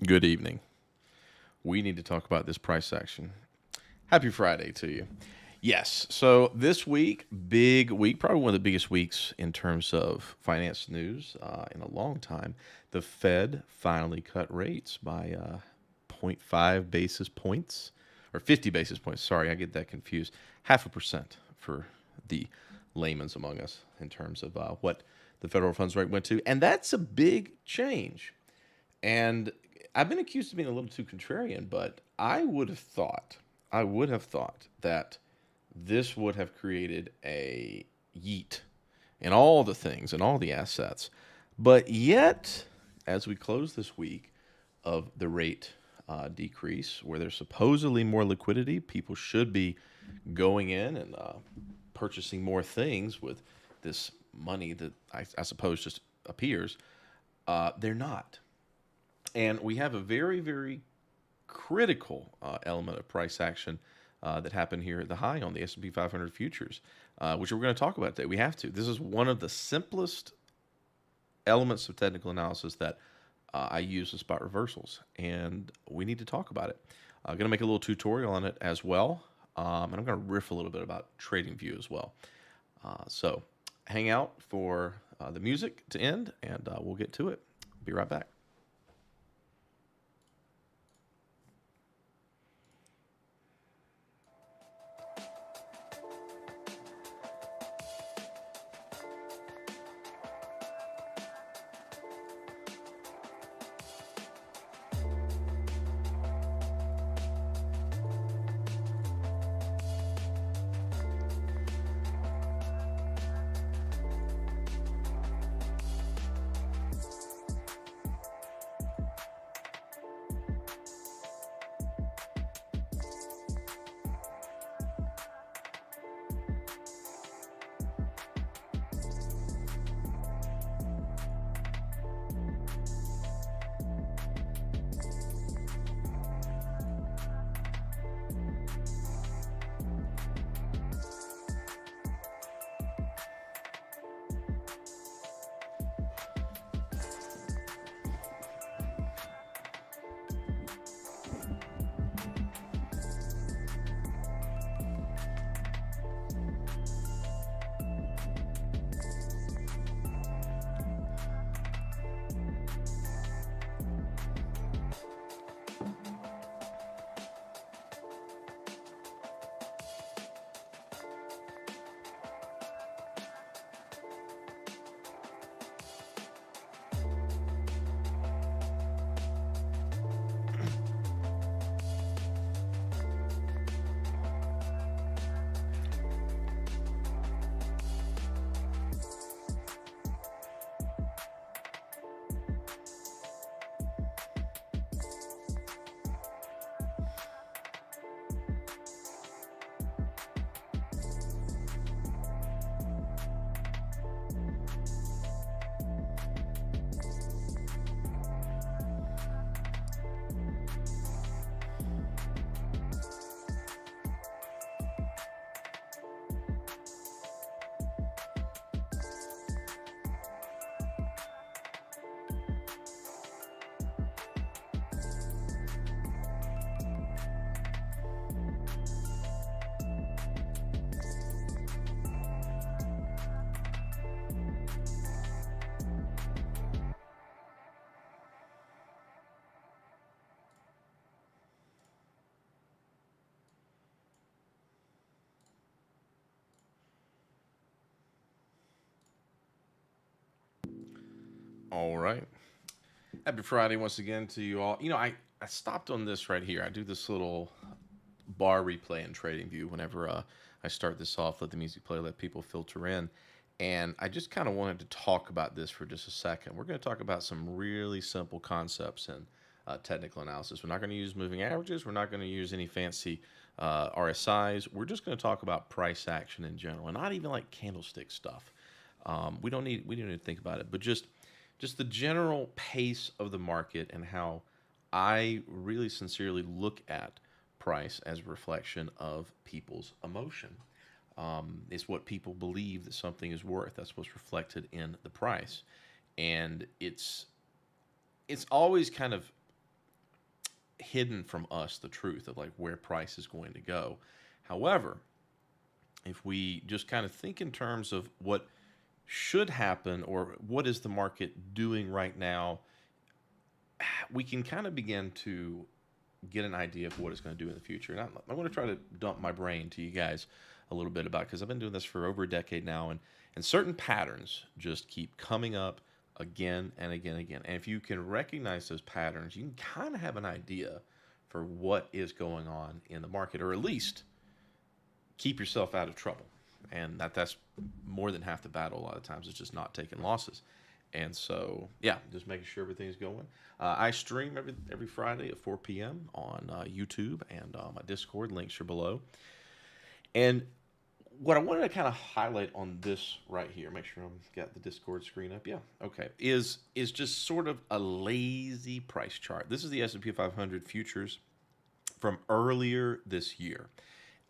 Good evening. We need to talk about this price action. Happy Friday to you. Yes, so this week, big week, probably one of the biggest weeks in terms of finance news in a long time. The Fed finally cut rates by zero point 0.5 basis points, or 50 basis points. Sorry, I get that confused. 0.5% for the layman's among us in terms of what the federal funds rate went to. And that's a big change. And I've been accused of being a little too contrarian, but I would have thought that this would have created a yeet in all the things and all the assets. But yet, as we close this week of the rate decrease, where there's supposedly more liquidity, people should be going in and purchasing more things with this money that I suppose just appears. They're not. And we have a very, very critical element of price action that happened here at the high on the S&P 500 futures, which we're going to talk about today. We have to. This is one of the simplest elements of technical analysis that I use in spot reversals, and we need to talk about it. I'm going to make a little tutorial on it as well, and I'm going to riff a little bit about trading view as well. So hang out for the music to end, and we'll get to it. Be right back. All right. Happy Friday once again to you all. I stopped on this right here. I do this little bar replay in Trading View whenever I start this off, let the music play, let people filter in. And I just kind of wanted to talk about this for just a second. We're going to talk about some really simple concepts in technical analysis. We're not going to use moving averages. We're not going to use any fancy RSIs. We're just going to talk about price action in general, and not even like candlestick stuff. We don't need to think about it, but just the general pace of the market and how I really sincerely look at price as a reflection of people's emotion. It's what people believe that something is worth. That's what's reflected in the price, and it's always kind of hidden from us the truth of like where price is going to go. However, if we just kind of think in terms of what should happen or what is the market doing right now, we can kind of begin to get an idea of what it's going to do in the future. And I'm going to try to dump my brain to you guys a little bit about, because I've been doing this for over a decade now, and certain patterns just keep coming up again and again and again. And if you can recognize those patterns, you can kind of have an idea for what is going on in the market, or at least keep yourself out of trouble. And that's more than half the battle. A lot of times it's just not taking losses. And so, yeah, just making sure everything's going. I stream every Friday at 4 p.m. on YouTube, and my Discord links are below. And what I wanted to kind of highlight on this right here, make sure I've got the Discord screen up. Yeah, okay, is just sort of a lazy price chart. This is the S&P 500 futures from earlier this year.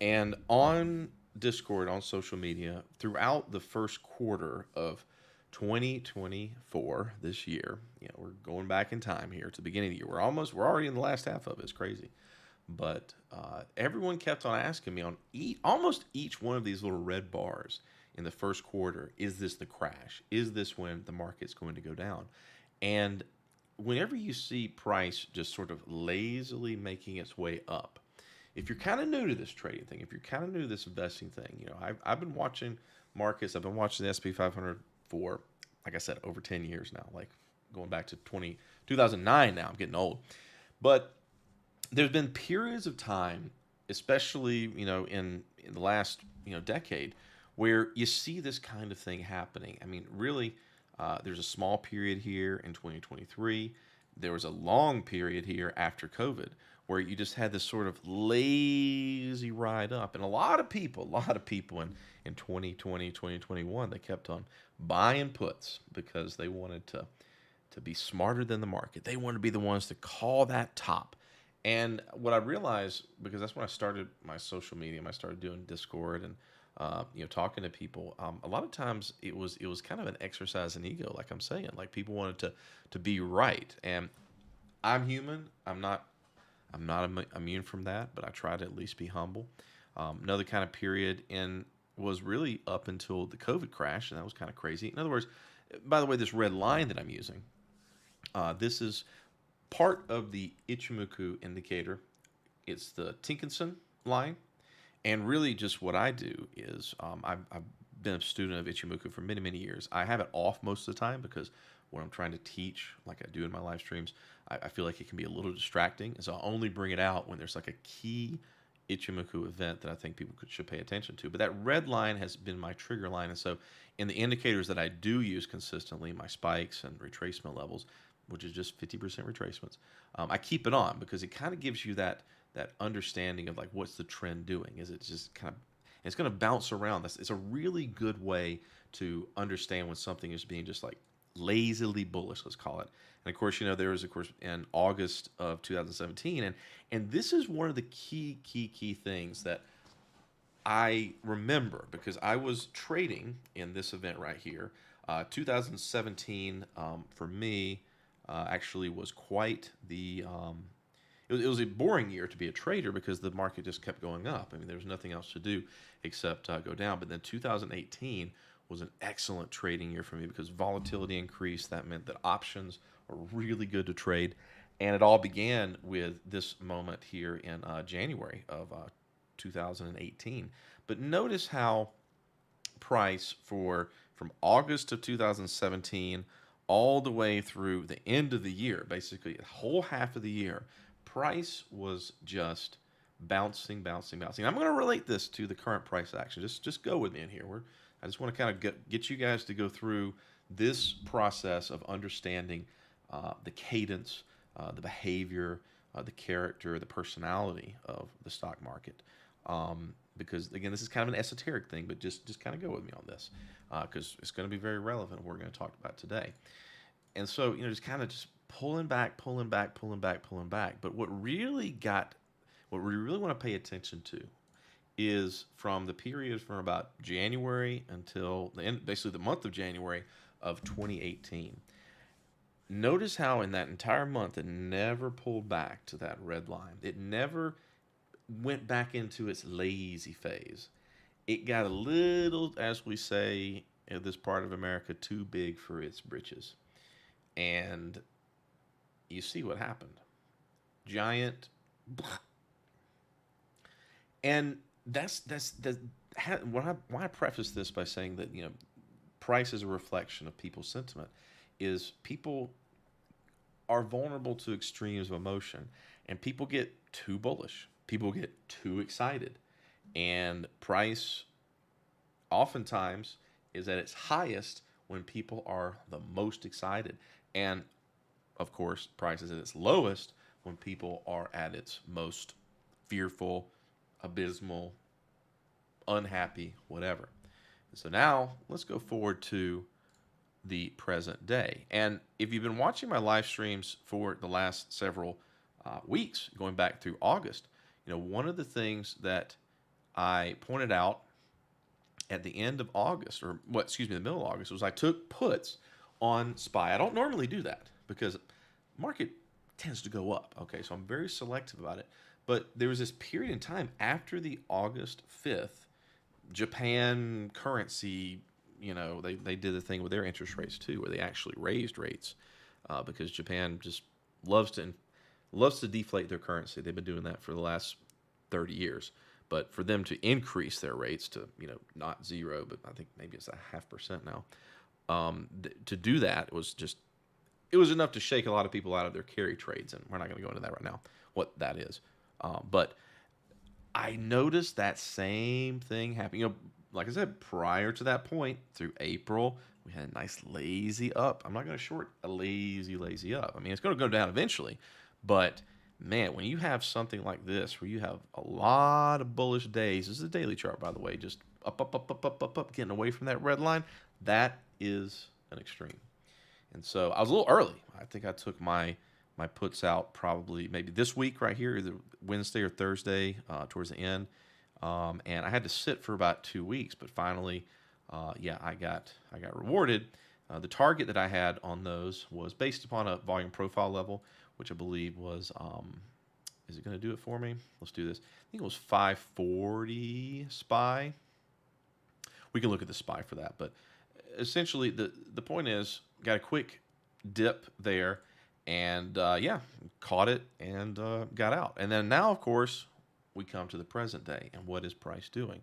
And on Discord, on social media, throughout the first quarter of 2024, this year, we're going back in time here to the beginning of the year. We're already in the last half of it. It's crazy. But everyone kept on asking me on almost each one of these little red bars in the first quarter, is this the crash? Is this when the market's going to go down? And whenever you see price just sort of lazily making its way up, if you're kind of new to this trading thing, if you're kind of new to this investing thing, I've been watching markets. I've been watching the S&P 500 for, like I said, over 10 years now, like going back to 2009 now. I'm getting old. But there's been periods of time, especially, in the last, decade, where you see this kind of thing happening. I mean, really, there's a small period here in 2023. There was a long period here after COVID where you just had this sort of lazy ride up. And a lot of people in 2020, 2021, they kept on buying puts because they wanted to be smarter than the market. They wanted to be the ones to call that top. And what I realized, because that's when I started my social media, I started doing Discord and talking to people. A lot of times it was kind of an exercise in ego, like I'm saying. Like people wanted to be right, and I'm human. I'm not immune from that, but I try to at least be humble. Another kind of period was really up until the COVID crash, and that was kind of crazy. In other words, by the way, this red line that I'm using, this is part of the Ichimoku indicator. It's the Tinkinson line. And really just what I do is I've been a student of Ichimoku for many, many years. I have it off most of the time because when I'm trying to teach, like I do in my live streams, I feel like it can be a little distracting. And so I only bring it out when there's like a key Ichimoku event that I think people should pay attention to. But that red line has been my trigger line. And so in the indicators that I do use consistently, my spikes and retracement levels, which is just 50% retracements, I keep it on because it kind of gives you that understanding of like what's the trend doing. Is it just kind of, it's going to bounce around. It's a really good way to understand when something is being just like lazily bullish, let's call it. And of course, there was, of course, in August of 2017, and this is one of the key things that I remember because I was trading in this event right here. 2017 for me actually was quite the it was a boring year to be a trader because the market just kept going up. I mean, there was nothing else to do except go down. But then 2018 was an excellent trading year for me because volatility increased. That meant that options are really good to trade. And it all began with this moment here in January of 2018. But notice how price from August of 2017 all the way through the end of the year, basically a whole half of the year, price was just bouncing. I'm going to relate this to the current price action. Just go with me in here. I just want to kind of get you guys to go through this process of understanding the cadence, the behavior, the character, the personality of the stock market. Because again, this is kind of an esoteric thing, but just kind of go with me on this because it's going to be very relevant. What we're going to talk about today. And so, just kind of just pulling back. But what we really want to pay attention to is from the period from about January until the end, basically the month of January of 2018. Notice how in that entire month it never pulled back to that red line. It never went back into its lazy phase. It got a little, as we say in this part of America, too big for its britches. And you see what happened. Giant. And that's why I preface this by saying that, price is a reflection of people's sentiment. Is people are vulnerable to extremes of emotion, and people get too bullish. People get too excited, and price oftentimes is at its highest when people are the most excited, and of course, price is at its lowest when people are at its most fearful, abysmal, unhappy, whatever. So now let's go forward to the present day. And if you've been watching my live streams for the last several weeks, going back through August, one of the things that I pointed out at the end of August, or the middle of August, was I took puts on SPY. I don't normally do that because market tends to go up. Okay, so I'm very selective about it. But there was this period in time after the August 5th, Japan currency, they did the thing with their interest rates too, where they actually raised rates because Japan just loves to deflate their currency. They've been doing that for the last 30 years. But for them to increase their rates to, not 0, but I think maybe it's 0.5% now, to do that it was enough to shake a lot of people out of their carry trades. And we're not going to go into that right now, what that is. But I noticed that same thing happen. Like I said, prior to that point, through April, we had a nice lazy up. I'm not going to short a lazy up. I mean, it's going to go down eventually. But, man, when you have something like this, where you have a lot of bullish days, this is a daily chart, by the way, just up, getting away from that red line, that is an extreme. And so I was a little early. I think I took my puts out probably maybe this week right here, either Wednesday or Thursday towards the end. And I had to sit for about 2 weeks, but finally, I got rewarded. The target that I had on those was based upon a volume profile level, which I believe was, is it going to do it for me? Let's do this. I think it was 540 SPY. We can look at the SPY for that, but essentially the point is, got a quick dip there, and caught it and got out. And then now, of course, we come to the present day, and what is price doing?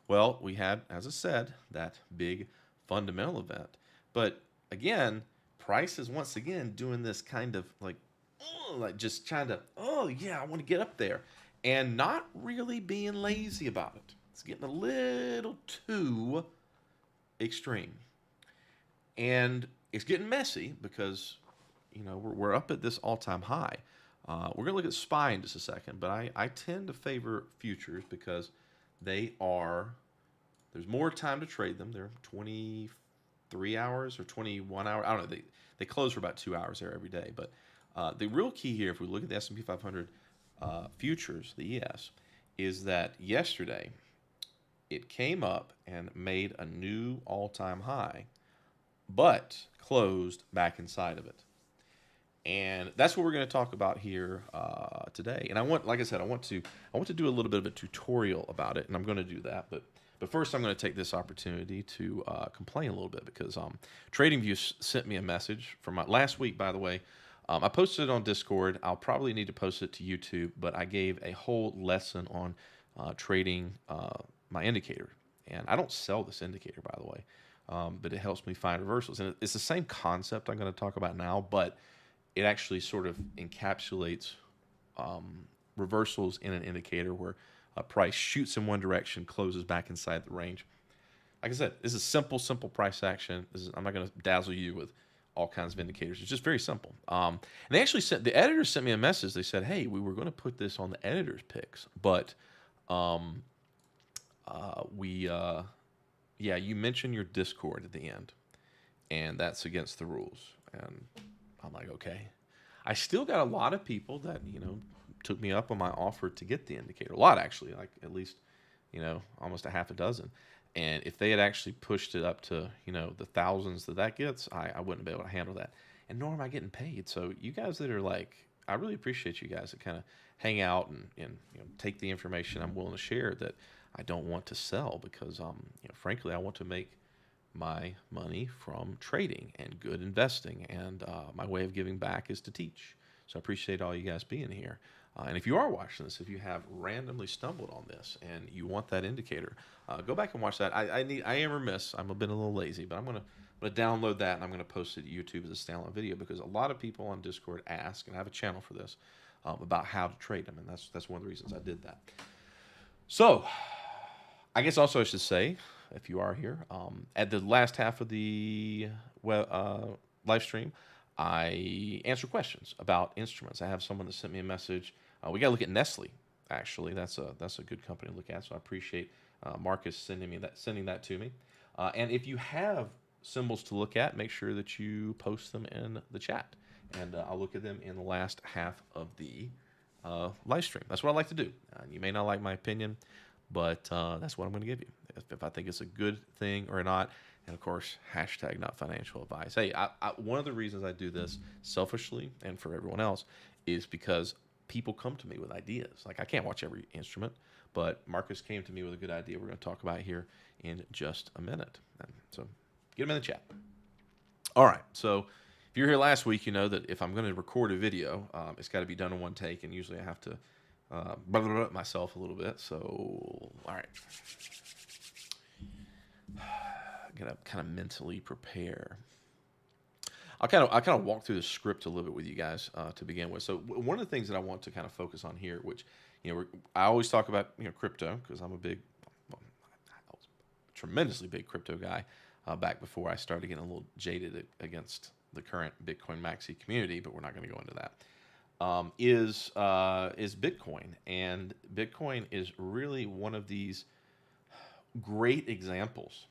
Well, we had, as I said, that big fundamental event. But again, price is once again doing this kind of like just trying to, I want to get up there, and not really being lazy about it. It's getting a little too extreme. And it's getting messy because, we're up at this all-time high. We're going to look at SPY in just a second, but I tend to favor futures because there's more time to trade them. They're 23 hours or 21 hours. I don't know. They close for about 2 hours there every day. But the real key here, if we look at the S&P 500 futures, the ES, is that yesterday it came up and made a new all-time high, but closed back inside of it. And that's what we're going to talk about here today. And I want to do a little bit of a tutorial about it, and I'm going to do that. But first, I'm going to take this opportunity to complain a little bit because TradingView sent me a message from last week. By the way, I posted it on Discord. I'll probably need to post it to YouTube, but I gave a whole lesson on trading my indicator, and I don't sell this indicator, by the way. But it helps me find reversals. And it's the same concept I'm going to talk about now, but it actually sort of encapsulates reversals in an indicator where a price shoots in one direction, closes back inside the range. Like I said, this is simple price action. I'm not going to dazzle you with all kinds of indicators. It's just very simple. And they actually the editors sent me a message. They said, hey, we were going to put this on the editor's picks, but you mentioned your Discord at the end, and that's against the rules. And I'm like, okay. I still got a lot of people that, took me up on my offer to get the indicator. A lot, actually, like at least, almost a half a dozen. And if they had actually pushed it up to, you know, the thousands that gets, I wouldn't be able to handle that. And nor am I getting paid. So you guys that are like, I really appreciate you guys that kind of hang out and you know, take the information I'm willing to share that I don't want to sell because, you know, frankly, I want to make my money from trading and good investing. And my way of giving back is to teach. So I appreciate all you guys being here. And if you are watching this, if you have randomly stumbled on this and you want that indicator, go back and watch that. I am remiss. I'm a bit a little lazy, but I'm gonna download that and I'm gonna post it to YouTube as a standalone video because a lot of people on Discord ask, and I have a channel for this, about how to trade them, and that's one of the reasons I did that. So, I guess also I should say, if you are here, at the last half of the live stream, I answer questions about instruments. I have someone that sent me a message. We got to look at Nestle. Actually, that's a good company to look at. So I appreciate Marcus sending that to me. And if you have symbols to look at, make sure that you post them in the chat, and I'll look at them in the last half of the live stream. That's what I like to do. You may not like my opinion, but that's what I'm going to give you. If I think it's a good thing or not. And of course, hashtag not financial advice. Hey, one of the reasons I do this selfishly and for everyone else is because people come to me with ideas. Like I can't watch every instrument, but Marcus came to me with a good idea we're going to talk about here in just a minute. And so get them in the chat. All right. So if you were here last week, you know that if I'm going to record a video, it's got to be done in one take. And usually I have to blah, blah, blah myself a little bit. So, all right. Gotta kind of mentally prepare. I'll kind of walk through the script a little bit with you guys to begin with. So one of the things that I want to kind of focus on here, which I always talk about crypto because I'm a tremendously big crypto guy back before I started getting a little jaded against the current Bitcoin maxi community, but we're not going to go into that. Is Bitcoin, and Bitcoin is really one of these great examples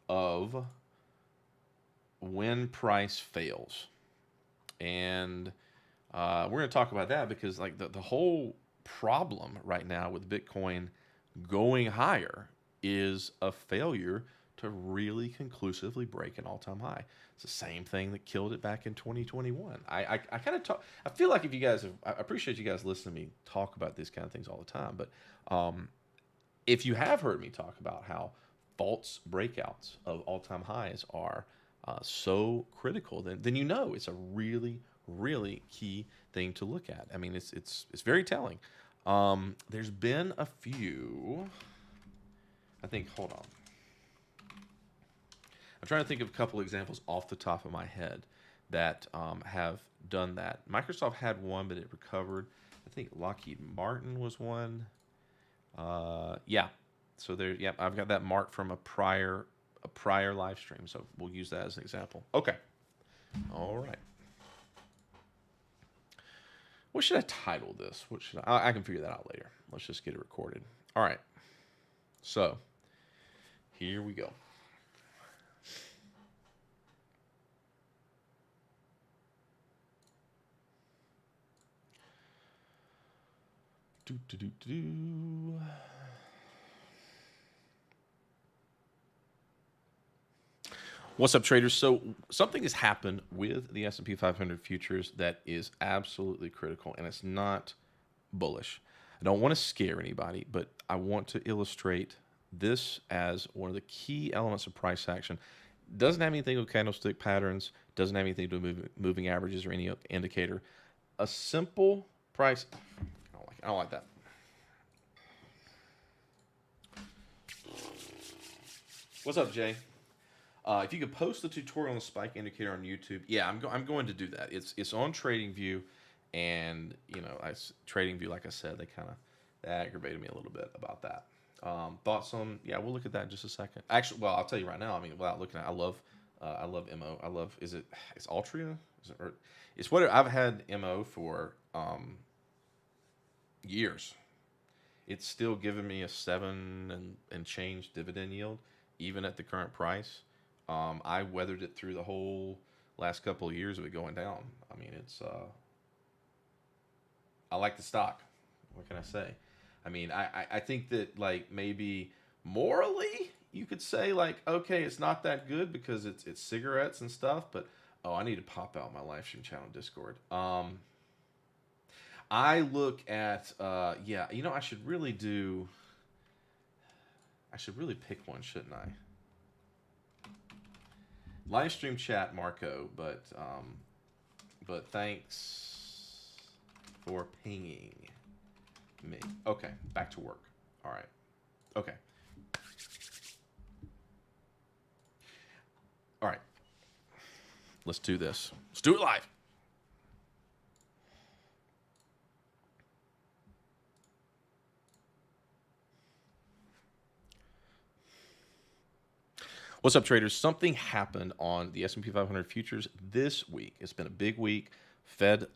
of when price fails. And we're going to talk about that because like the whole problem right now with Bitcoin going higher is a failure to really conclusively break an all-time high. It's the same thing that killed it back in 2021. I kind of talk, I feel like if you guys have, I appreciate you guys listening to me talk about these kind of things all the time, but if you have heard me talk about how false breakouts of all-time highs are so critical, then you know it's a really, really key thing to look at. I mean, it's very telling. There's been a few. I think. Hold on. I'm trying to think of a couple examples off the top of my head that have done that. Microsoft had one, but it recovered. I think Lockheed Martin was one. Yeah. So there, yeah, I've got that marked from a prior live stream. So we'll use that as an example. Okay. All right. What should I title this? What should I can figure that out later. Let's just get it recorded. All right. So here we go. What's up, traders? So something has happened with the S&P 500 futures that is absolutely critical, and it's not bullish. I don't want to scare anybody, but I want to illustrate this as one of the key elements of price action. Doesn't have anything to do with candlestick patterns, doesn't have anything to do with moving averages or any indicator. A simple price. I don't like that. What's up, Jay? If you could post the tutorial on the spike indicator on YouTube, yeah, I'm going to do that. It's on TradingView, and TradingView, like I said, they aggravated me a little bit about that. Thoughts on? Yeah, we'll look at that in just a second. Actually, well, I'll tell you right now. I mean, without looking at, I love MO. I love. It's Altria? It's what I've had MO for years. It's still giving me a 7 and change dividend yield, even at the current price. I weathered it through the whole last couple of years of it going down. I mean, I like the stock. What can I say? I mean, I think that like maybe morally you could say like, okay, it's not that good because it's cigarettes and stuff, but oh, I need to pop out my live stream channel Discord. I look at yeah, you know, I should really pick one, shouldn't I? Live stream chat, Marco, but thanks for pinging me. Okay, back to work. All right. Okay. All right. Let's do this. Let's do it live. What's up, traders? Something happened on the S&P 500 futures this week. It's been a big week. Fed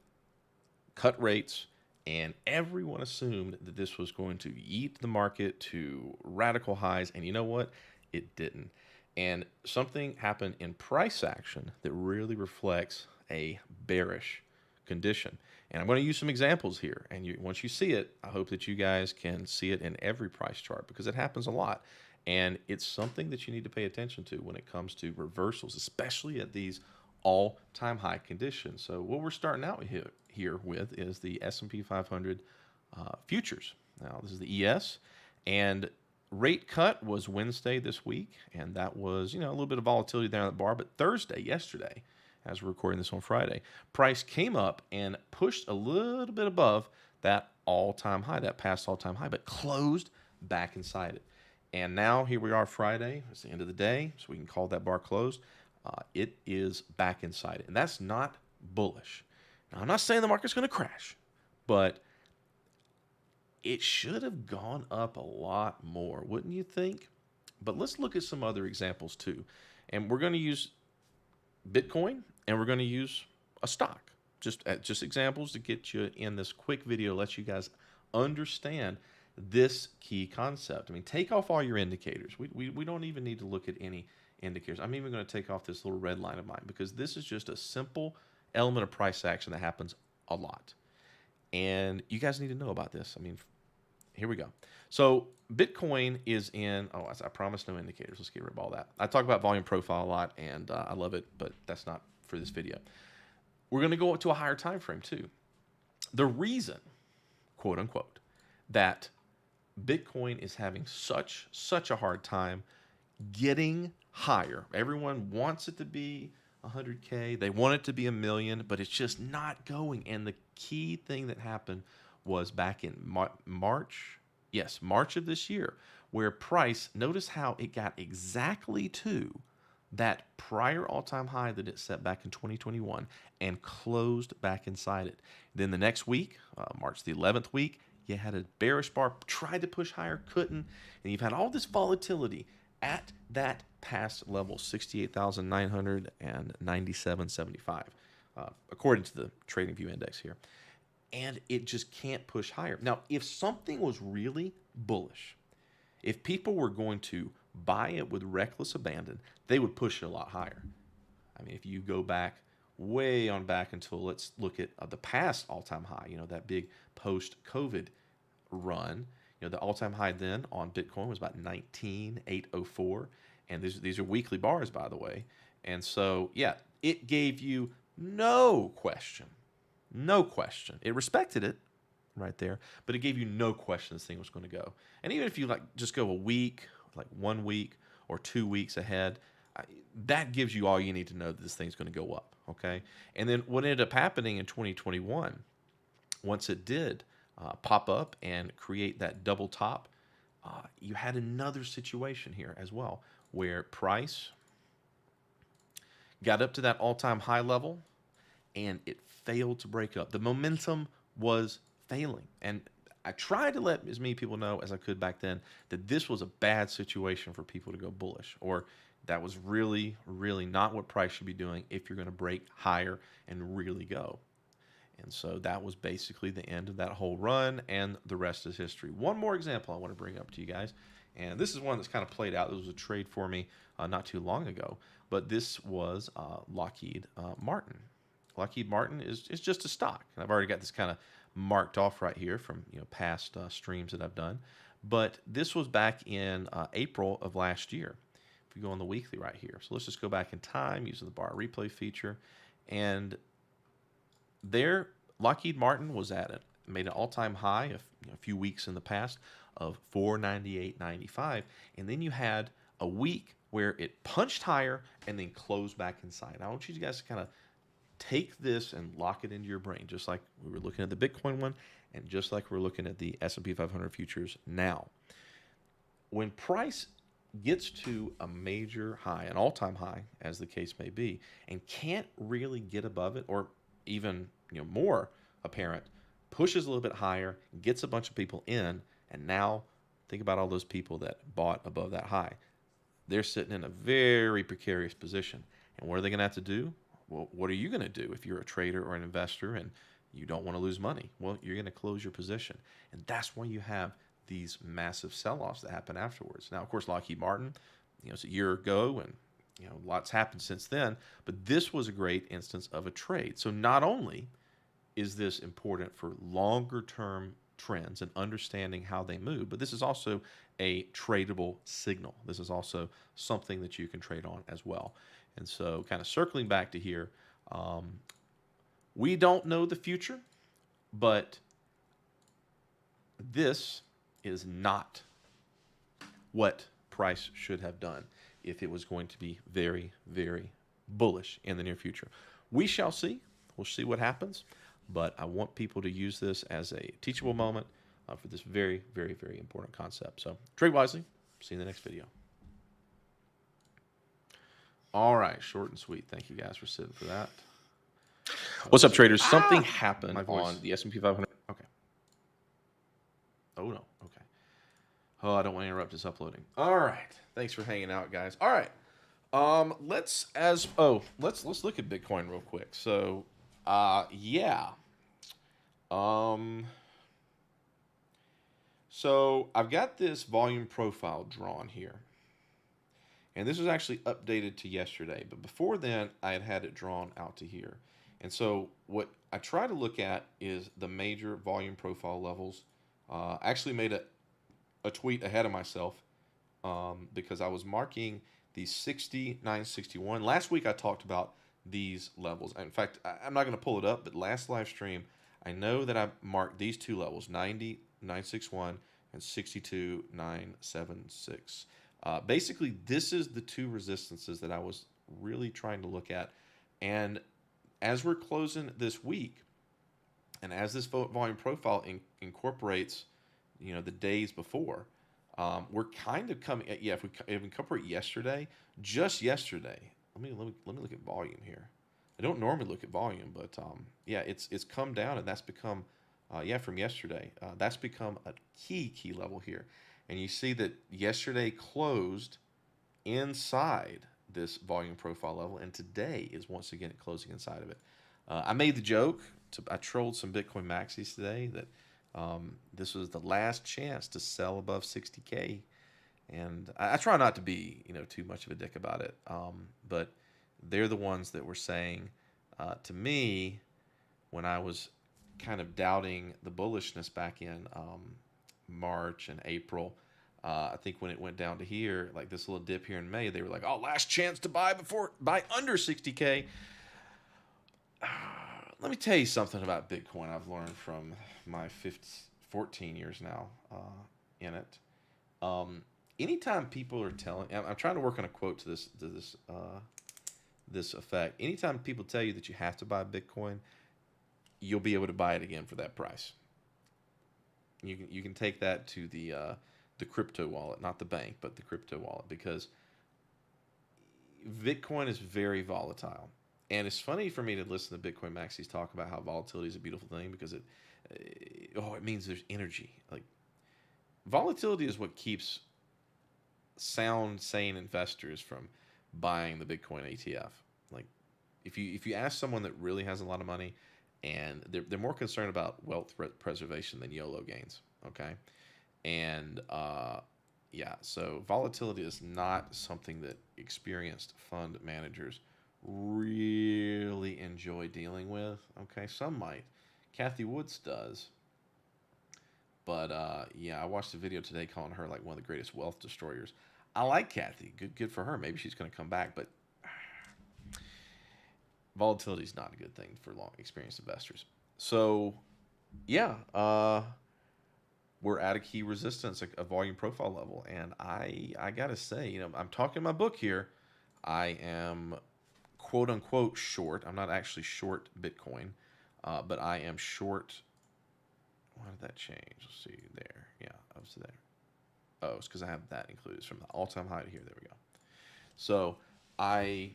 cut rates, and everyone assumed that this was going to eat the market to radical highs, and you know what? It didn't. And something happened in price action that really reflects a bearish condition. And I'm going to use some examples here. And once you see it, I hope that you guys can see it in every price chart because it happens a lot. And it's something that you need to pay attention to when it comes to reversals, especially at these all-time high conditions. So what we're starting out here with is the S&P 500 futures. Now, this is the ES, and rate cut was Wednesday this week, and that was, you know, a little bit of volatility there on the bar. But Thursday, yesterday, as we're recording this on Friday, price came up and pushed a little bit above that all-time high, that past all-time high, but closed back inside it. And now here we are Friday. It's the end of the day, so we can call that bar closed. It is back inside it, and that's not bullish. Now, I'm not saying the market's going to crash, but it should have gone up a lot more, wouldn't you think? But let's look at some other examples too. And we're going to use Bitcoin, and we're going to use a stock. Just examples to get you in this quick video, let you guys understand this key concept. I mean, take off all your indicators. We don't even need to look at any indicators. I'm even going to take off this little red line of mine because this is just a simple element of price action that happens a lot. And you guys need to know about this. I mean, here we go. So Bitcoin is in, oh, I promised no indicators. Let's get rid of all that. I talk about volume profile a lot, and I love it, but that's not for this video. We're going to go to a higher time frame too. The reason, quote unquote, that Bitcoin is having such a hard time getting higher. Everyone wants it to be 100K. They want it to be $1 million, but it's just not going. And the key thing that happened was back in March of this year, where price, notice how it got exactly to that prior all-time high that it set back in 2021 and closed back inside it. Then the next week, March the 11th week, you had a bearish bar, tried to push higher, couldn't, and you've had all this volatility at that past level, 68,997.75, according to the TradingView Index here. And it just can't push higher. Now, if something was really bullish, if people were going to buy it with reckless abandon, they would push it a lot higher. I mean, if you go back, way on back until, let's look at the past all-time high, you know, that big post-COVID run, you know, the all-time high then on Bitcoin was about 19,804, and these are weekly bars, by the way. And so, yeah, it gave you no question. It respected it right there, but it gave you no question this thing was going to go. And even if you like just go a week, like 1 week or 2 weeks ahead, that gives you all you need to know that this thing's going to go up, okay? And then what ended up happening in 2021, once it did pop up and create that double top, you had another situation here as well, where price got up to that all-time high level, and it failed to break up. The momentum was failing, and I tried to let as many people know as I could back then that this was a bad situation for people to go bullish, or that was really, really not what price should be doing if you're going to break higher and really go. And so that was basically the end of that whole run, and the rest is history. One more example I want to bring up to you guys, and this is one that's kind of played out. This was a trade for me not too long ago, but this was Lockheed Martin. Lockheed Martin is just a stock, and I've already got this kind of marked off right here from past streams that I've done. But this was back in April of last year. If you go on the weekly right here. So let's just go back in time using the bar replay feature. And there, Lockheed Martin was at it, made an all-time high a few weeks in the past of 498.95, and then you had a week where it punched higher and then closed back inside. I want you guys to kind of take this and lock it into your brain, just like we were looking at the Bitcoin one, and just like we're looking at the S&P 500 futures now. When price gets to a major high, an all-time high, as the case may be, and can't really get above it, or even more apparent, pushes a little bit higher, gets a bunch of people in, and now think about all those people that bought above that high. They're sitting in a very precarious position. And what are they going to have to do? Well, what are you going to do if you're a trader or an investor and you don't want to lose money? Well, you're going to close your position. And that's why you have these massive sell-offs that happen afterwards. Now, of course, Lockheed Martin, it's a year ago, and lots happened since then. But this was a great instance of a trade. So not only is this important for longer-term trends and understanding how they move, but this is also a tradable signal. This is also something that you can trade on as well. And so kind of circling back to here, we don't know the future, but this is not what price should have done if it was going to be very, very bullish in the near future. We shall see. We'll see what happens. But I want people to use this as a teachable moment for this very, very, very important concept. So trade wisely. See you in the next video. All right, short and sweet. Thank you guys for sitting for that. What's up, traders? Something happened on the S&P 500. Okay. Oh, no. Okay. Oh, I don't want to interrupt this uploading. All right. Thanks for hanging out, guys. All right. Let's look at Bitcoin real quick. So, yeah. So I've got this volume profile drawn here. And this was actually updated to yesterday. But before then, I had it drawn out to here. And so what I try to look at is the major volume profile levels. I actually made a tweet ahead of myself because I was marking the 60-961. Last week I talked about these levels. In fact, I'm not going to pull it up, but last live stream, I know that I marked these two levels, 90-961 and 62-976. Basically, this is the two resistances that I was really trying to look at. And as we're closing this week, and as this volume profile incorporates, the days before, we're kind of coming at, if we incorporate yesterday, just yesterday. Let me look at volume here. I don't normally look at volume, but yeah, it's come down, and that's become from yesterday. That's become a key level here. And you see that yesterday closed inside this volume profile level, and today is once again closing inside of it. I made the joke, I trolled some Bitcoin maxis today that this was the last chance to sell above 60K. And I try not to be, too much of a dick about it. But they're the ones that were saying to me when I was kind of doubting the bullishness back in March and April. I think when it went down to here, like this little dip here in May, they were like, "Oh, last chance to buy under 60K." Let me tell you something about Bitcoin I've learned from my 14 years now in it. Anytime people are telling, I'm trying to work on a quote to this effect. Anytime people tell you that you have to buy Bitcoin, you'll be able to buy it again for that price. You can take that to the crypto wallet, not the bank, but the crypto wallet, because Bitcoin is very volatile. And it's funny for me to listen to Bitcoin maxis talk about how volatility is a beautiful thing, because it means there's energy. Like, volatility is what keeps sound, sane investors from buying the Bitcoin ETF. Like, if you ask someone that really has a lot of money, and they're more concerned about wealth preservation than YOLO gains, okay? And yeah, so volatility is not something that experienced fund managers really enjoy dealing with, okay? Some might. Kathy Woods does. But yeah, I watched a video today calling her like one of the greatest wealth destroyers. I like Kathy. Good for her. Maybe she's going to come back, but volatility is not a good thing for long experienced investors. So yeah, we're at a key resistance, a volume profile level, and I gotta say, I'm talking my book here. I am quote unquote short. I'm not actually short Bitcoin, but I am short. Why did that change? Let's see there. Yeah, I was there. Oh, it's because I have that included. It's from the all-time high to here. There we go. So I,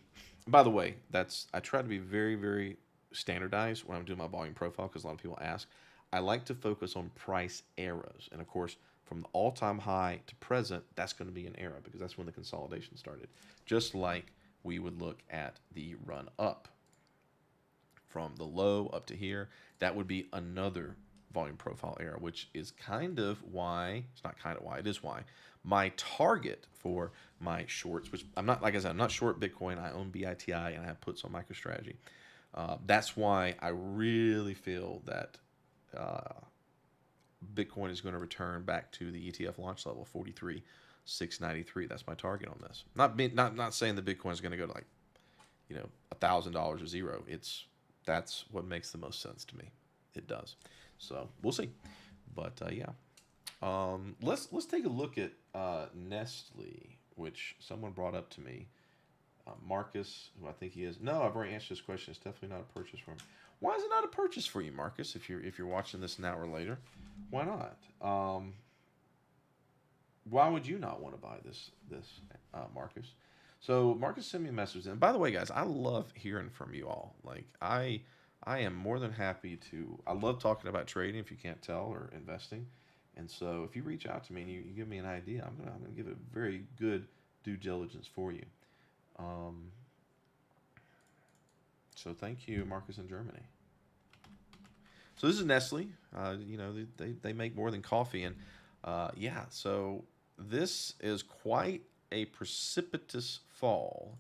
by the way, I try to be very, very standardized when I'm doing my volume profile because a lot of people ask. I like to focus on price eras. And of course, from the all-time high to present, that's going to be an era because that's when the consolidation started. Just like we would look at the run up from the low up to here, that would be another volume profile era, which is kind of why, it's not kind of why, it is why my target for my shorts, which I'm not, like I said, I'm not short Bitcoin. I own BITI and I have puts on MicroStrategy. That's why I really feel that Bitcoin is going to return back to the ETF launch level 43,693. That's my target on this. Not saying that Bitcoin is going to go to like $1,000 or zero. That's what makes the most sense to me. It does. So we'll see. But yeah, let's take a look at Nestle, which someone brought up to me. Marcus, who I think he is. No, I've already answered this question. It's definitely not a purchase for him. Why is it not a purchase for you, Marcus? If you're watching this an hour later, why not? Why would you not want to buy this Marcus? So Marcus sent me a message, and by the way, guys, I love hearing from you all. Like I am more than happy to. I love talking about trading, if you can't tell, or investing. And so if you reach out to me and you give me an idea, I'm gonna give it very good due diligence for you. So thank you, Marcus in Germany. So this is Nestle. They make more than coffee, and yeah. So this is quite a precipitous fall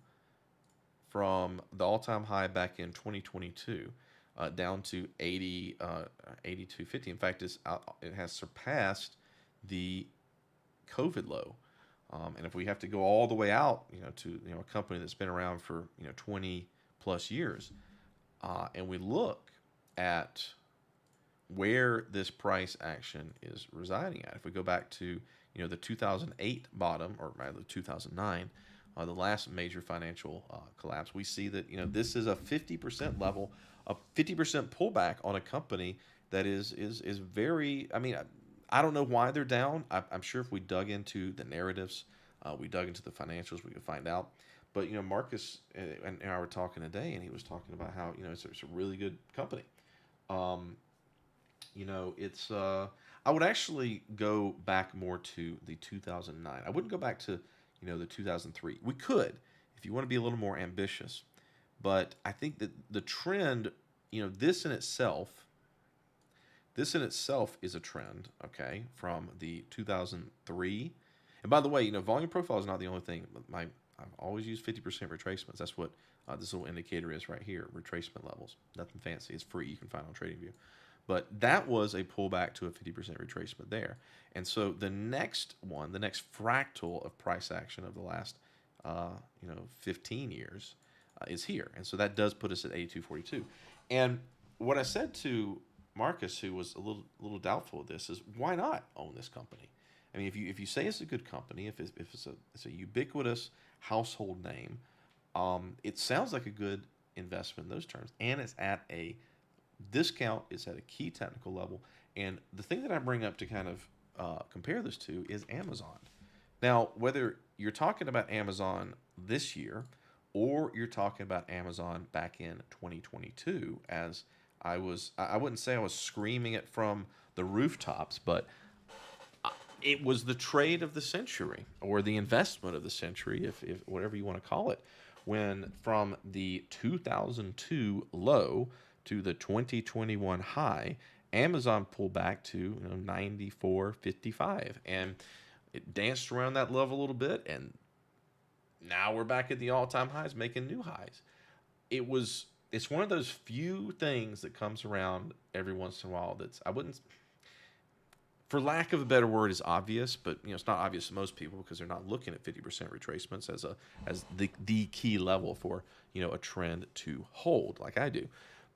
from the all-time high back in 2022 down to 82.50. In fact, it has surpassed the COVID low. And if we have to go all the way out, to a company that's been around for 20 plus years, and we look at where this price action is residing at. If we go back to the 2008 bottom, or rather 2009, the last major financial collapse, we see that this is a 50% level, a 50% pullback on a company that is very. I mean, I don't know why they're down. I'm sure if we dug into the narratives, we dug into the financials, we could find out. But Marcus and I were talking today, and he was talking about how it's a really good company. It's I would actually go back more to the 2009. I wouldn't go back to the 2003. We could, if you want to be a little more ambitious, but I think that the trend, this in itself is a trend, okay, from the 2003. And by the way, volume profile is not the only thing. I've always used 50% retracements. That's what this little indicator is right here, retracement levels. Nothing fancy. It's free. You can find on TradingView. But that was a pullback to a 50% retracement there. And so the next one, the next fractal of price action of the last 15 years is here. And so that does put us at 82.42. And what I said to Marcus, who was a little doubtful of this, is why not own this company? I mean, if you say it's a good company, if it's a ubiquitous household name, it sounds like a good investment in those terms, and it's at a discount. It's at a key technical level. And the thing that I bring up to kind of compare this to is Amazon. Now, whether you're talking about Amazon this year or you're talking about Amazon back in 2022, as I wouldn't say I was screaming it from the rooftops, but it was the trade of the century, or the investment of the century, if whatever you want to call it, when from the 2002 low to the 2021 high, Amazon pulled back to 94.55, and it danced around that level a little bit, and now we're back at the all-time highs, making new highs. It's one of those few things that comes around every once in a while that's, for lack of a better word, is obvious, but it's not obvious to most people because they're not looking at 50% retracements as the key level for a trend to hold like I do.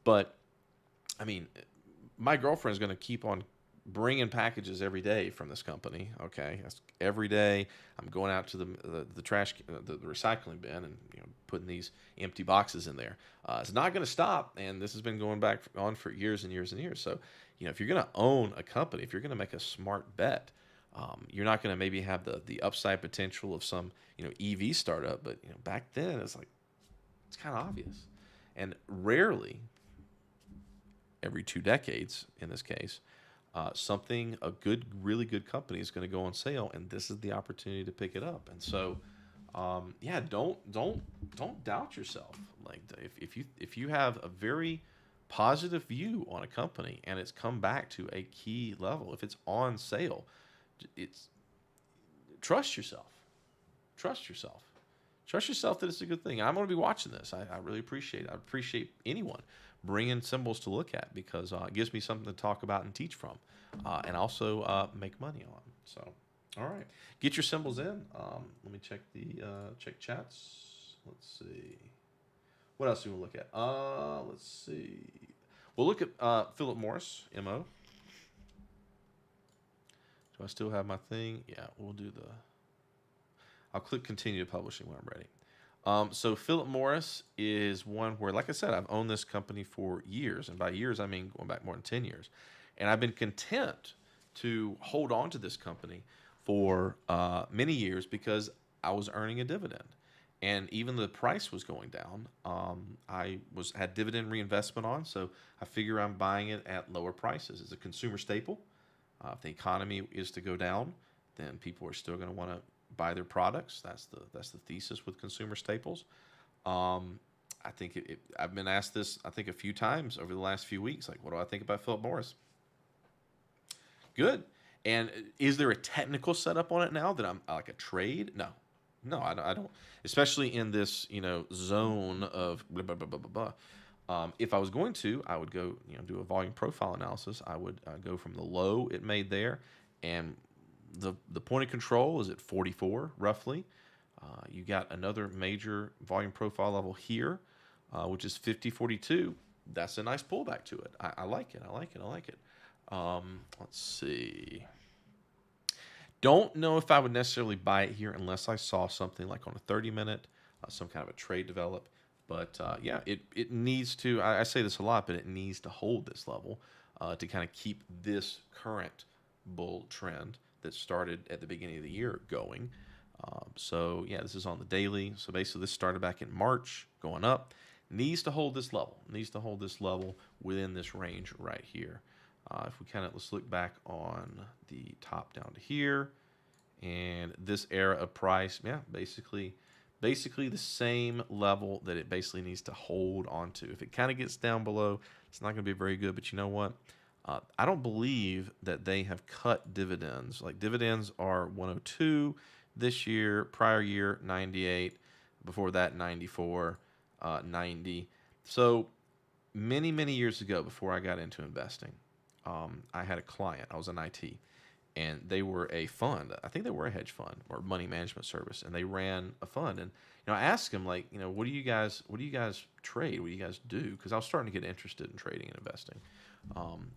But I mean, my girlfriend's going to keep on bringing packages every day from this company. Okay, that's every day I'm going out to the trash, the recycling bin, and putting these empty boxes in there. It's not going to stop, and this has been going back on for years and years and years. So, if you're going to own a company, if you're going to make a smart bet, you're not going to maybe have the upside potential of some EV startup, but back then it's kind of obvious, and rarely every 2 decades in this case, a really good company is going to go on sale, and this is the opportunity to pick it up. And so, yeah, don't doubt yourself. Like if you have a very positive view on a company and it's come back to a key level, if it's on sale, it's trust yourself. Trust yourself. Trust yourself that it's a good thing. I'm going to be watching this. I really appreciate it. I appreciate anyone bringing symbols to look at because it gives me something to talk about and teach from, and also make money on. So, all right, get your symbols in. Let me check check chats. Let's see. What else do we look at? Let's see. We'll look at Philip Morris, MO. Do I still have my thing? Yeah, we'll do the. I'll click continue publishing when I'm ready. So Philip Morris is one where, like I said, I've owned this company for years. And by years, I mean going back more than 10 years. And I've been content to hold on to this company for many years because I was earning a dividend. And even though the price was going down, I had dividend reinvestment on. So I figure I'm buying it at lower prices. It's a consumer staple. If the economy is to go down, then people are still going to want to buy their products. That's the thesis with consumer staples. I think I've been asked this, I think, a few times over the last few weeks. Like, what do I think about Philip Morris? Good. And is there a technical setup on it now that I'm like a trade? No, I don't. Especially in this zone of blah blah blah blah blah blah. If I was going to, I would go do a volume profile analysis. I would go from the low it made there, and the point of control is at 44 roughly. You got another major volume profile level here, which is 50.42. That's a nice pullback to it. I like it. I like it. I like it. Let's see. Don't know if I would necessarily buy it here unless I saw something like on a 30-minute, some kind of a trade develop. But yeah, it needs to. I say this a lot, but it needs to hold this level to kind of keep this current bull trend that started at the beginning of the year going. So yeah, this is on the daily. So basically, this started back in March, going up. Needs to hold this level. Needs to hold this level within this range right here. If we let's look back on the top down to here, and this era of price, yeah, basically the same level that it basically needs to hold onto. If it kind of gets down below, it's not going to be very good. But you know what? I don't believe that they have cut dividends. Like dividends are 102 this year, prior year 98, before that 94, 90. So many years ago, before I got into investing, I had a client. I was in IT, and they were a fund. I think they were a hedge fund or money management service, and they ran a fund. And I asked them, like, what do you guys trade? What do you guys do? Because I was starting to get interested in trading and investing.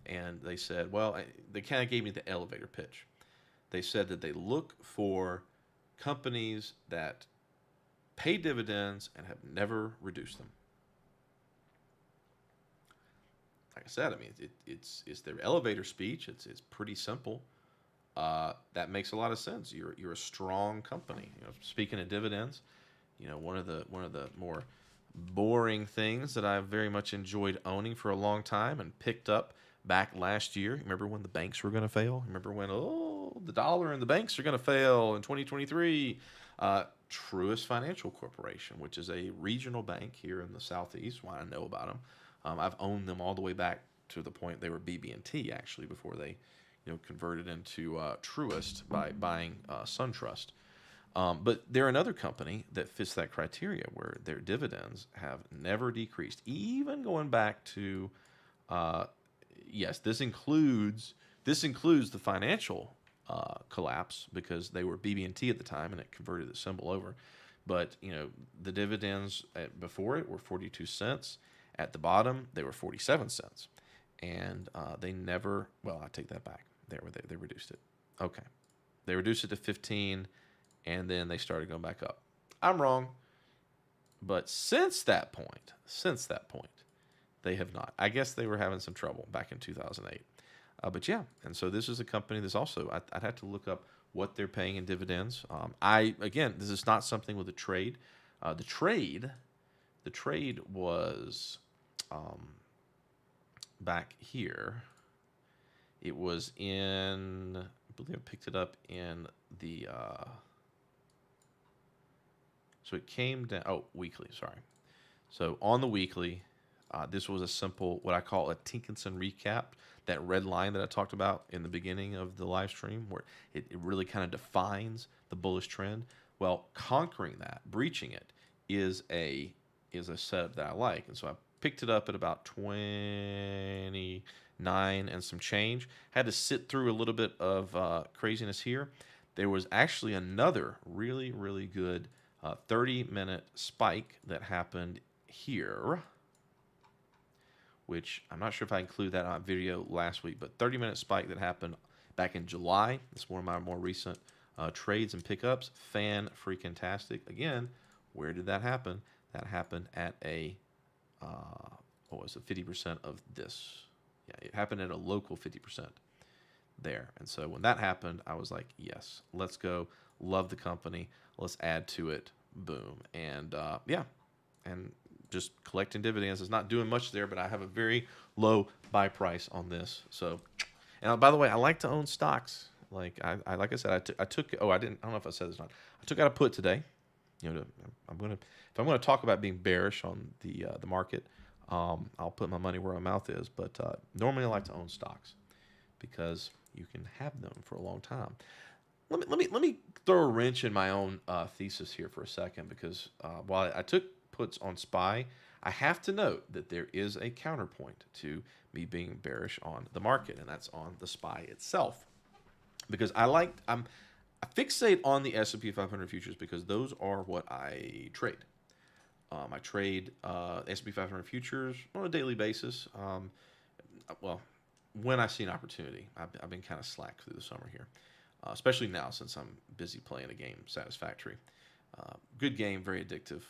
And they said, well, they kind of gave me the elevator pitch. They said that they look for companies that pay dividends and have never reduced them. Like I said, I mean, it's their elevator speech. It's pretty simple. That makes a lot of sense. You're a strong company. Speaking of dividends, one of the more boring things that I've very much enjoyed owning for a long time and picked up back last year. Remember when the banks were going to fail? Remember when the dollar and the banks are going to fail in 2023? Truist Financial Corporation, which is a regional bank here in the Southeast. Why I know about them. I've owned them all the way back to the point they were BB&T actually before they, converted into Truist by buying SunTrust. But they're another company that fits that criteria where their dividends have never decreased, even going back to, yes, this includes This includes the financial collapse because they were BB&T at the time and it converted the symbol over. But, you know, the dividends before it were 42 cents. At the bottom, they were 47 cents. And they never, well, I take that back. They reduced it. Okay. They reduced it to 15, and then they started going back up. I'm wrong. But since that point, they have not. I guess they were having some trouble back in 2008. But yeah, and so this is a company that's also, I'd have to look up what they're paying in dividends. Again, this is not something with a trade. The trade was back here. It was in, I believe I picked it up in the, so it came down, oh, weekly, sorry. So on the weekly, this was a simple, what I call a Tinkinson recap, that red line that I talked about in the beginning of the live stream, where it really kind of defines the bullish trend. Well, conquering that, breaching it, is a setup that I like. And so I picked it up at about 29 and some change. Had to sit through a little bit of craziness here. There was actually another really, really good 30-minute spike that happened here, which I'm not sure if I include that on video last week, but 30-minute spike that happened back in July. It's one of my more recent trades and pickups. Fan-freaking-tastic. Again, where did that happen? That happened at a, what was it, 50% of this. Yeah, it happened at a local 50% there. And so when that happened, I was like, yes, let's go. Love the company. Let's add to it. Boom. And yeah, and just collecting dividends is not doing much there, but I have a very low buy price on this. So, and by the way, I like to own stocks. Like like I said, I took. Oh, I don't know if I said this or not. I took out a put today. You know, if I'm gonna talk about being bearish on the market, I'll put my money where my mouth is. But normally I like to own stocks because you can have them for a long time. Let me throw a wrench in my own thesis here for a second, because while I took puts on SPY, I have to note that there is a counterpoint to me being bearish on the market, and that's on the SPY itself. Because I fixate on the S&P 500 futures because those are what I trade. I trade S&P 500 futures on a daily basis. Well, when I see an opportunity. I've been kind of slack through the summer here, especially now since I'm busy playing a game, Satisfactory. Good game, very addictive.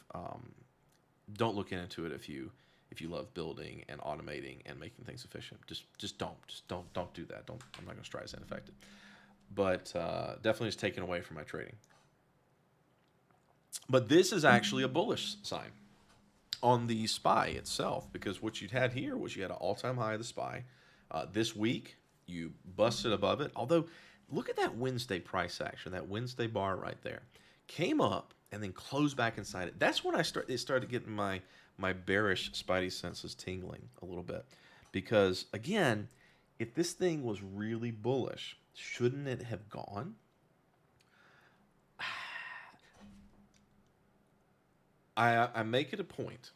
Don't look into it if you love building and automating and making things efficient. Just don't do that. I'm not going to try to sound affected. But definitely is taken away from my trading. But this is actually a bullish sign on the SPY itself, because what you'd had here was you had an all-time high of the SPY. This week, you busted above it. Although, look at that Wednesday price action, that Wednesday bar right there. Came up and then closed back inside it. That's when it started getting my bearish spidey senses tingling a little bit. Because, again, if this thing was really bullish, shouldn't it have gone? I make it a point.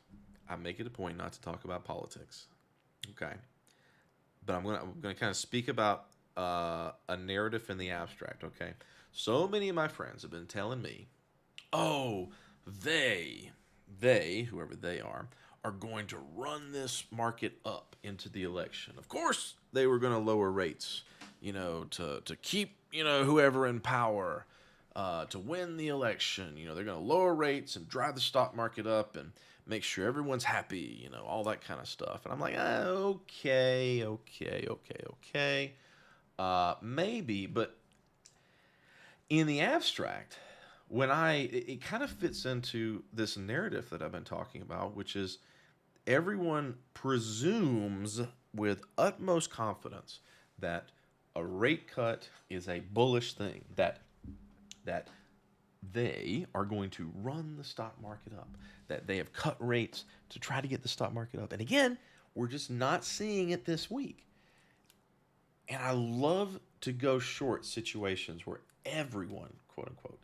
I make it a point not to talk about politics. Okay. But I'm gonna kind of speak about a narrative in the abstract, okay? So many of my friends have been telling me, oh, they, whoever they are going to run this market up into the election. Of course, they were going to lower rates, to keep, whoever in power, to win the election. They're going to lower rates and drive the stock market up and make sure everyone's happy, all that kind of stuff. And I'm like, okay. Maybe, but in the abstract, it kind of fits into this narrative that I've been talking about, which is everyone presumes with utmost confidence that a rate cut is a bullish thing, that they are going to run the stock market up, that they have cut rates to try to get the stock market up. And again, we're just not seeing it this week. And I love to go short situations where everyone, quote unquote,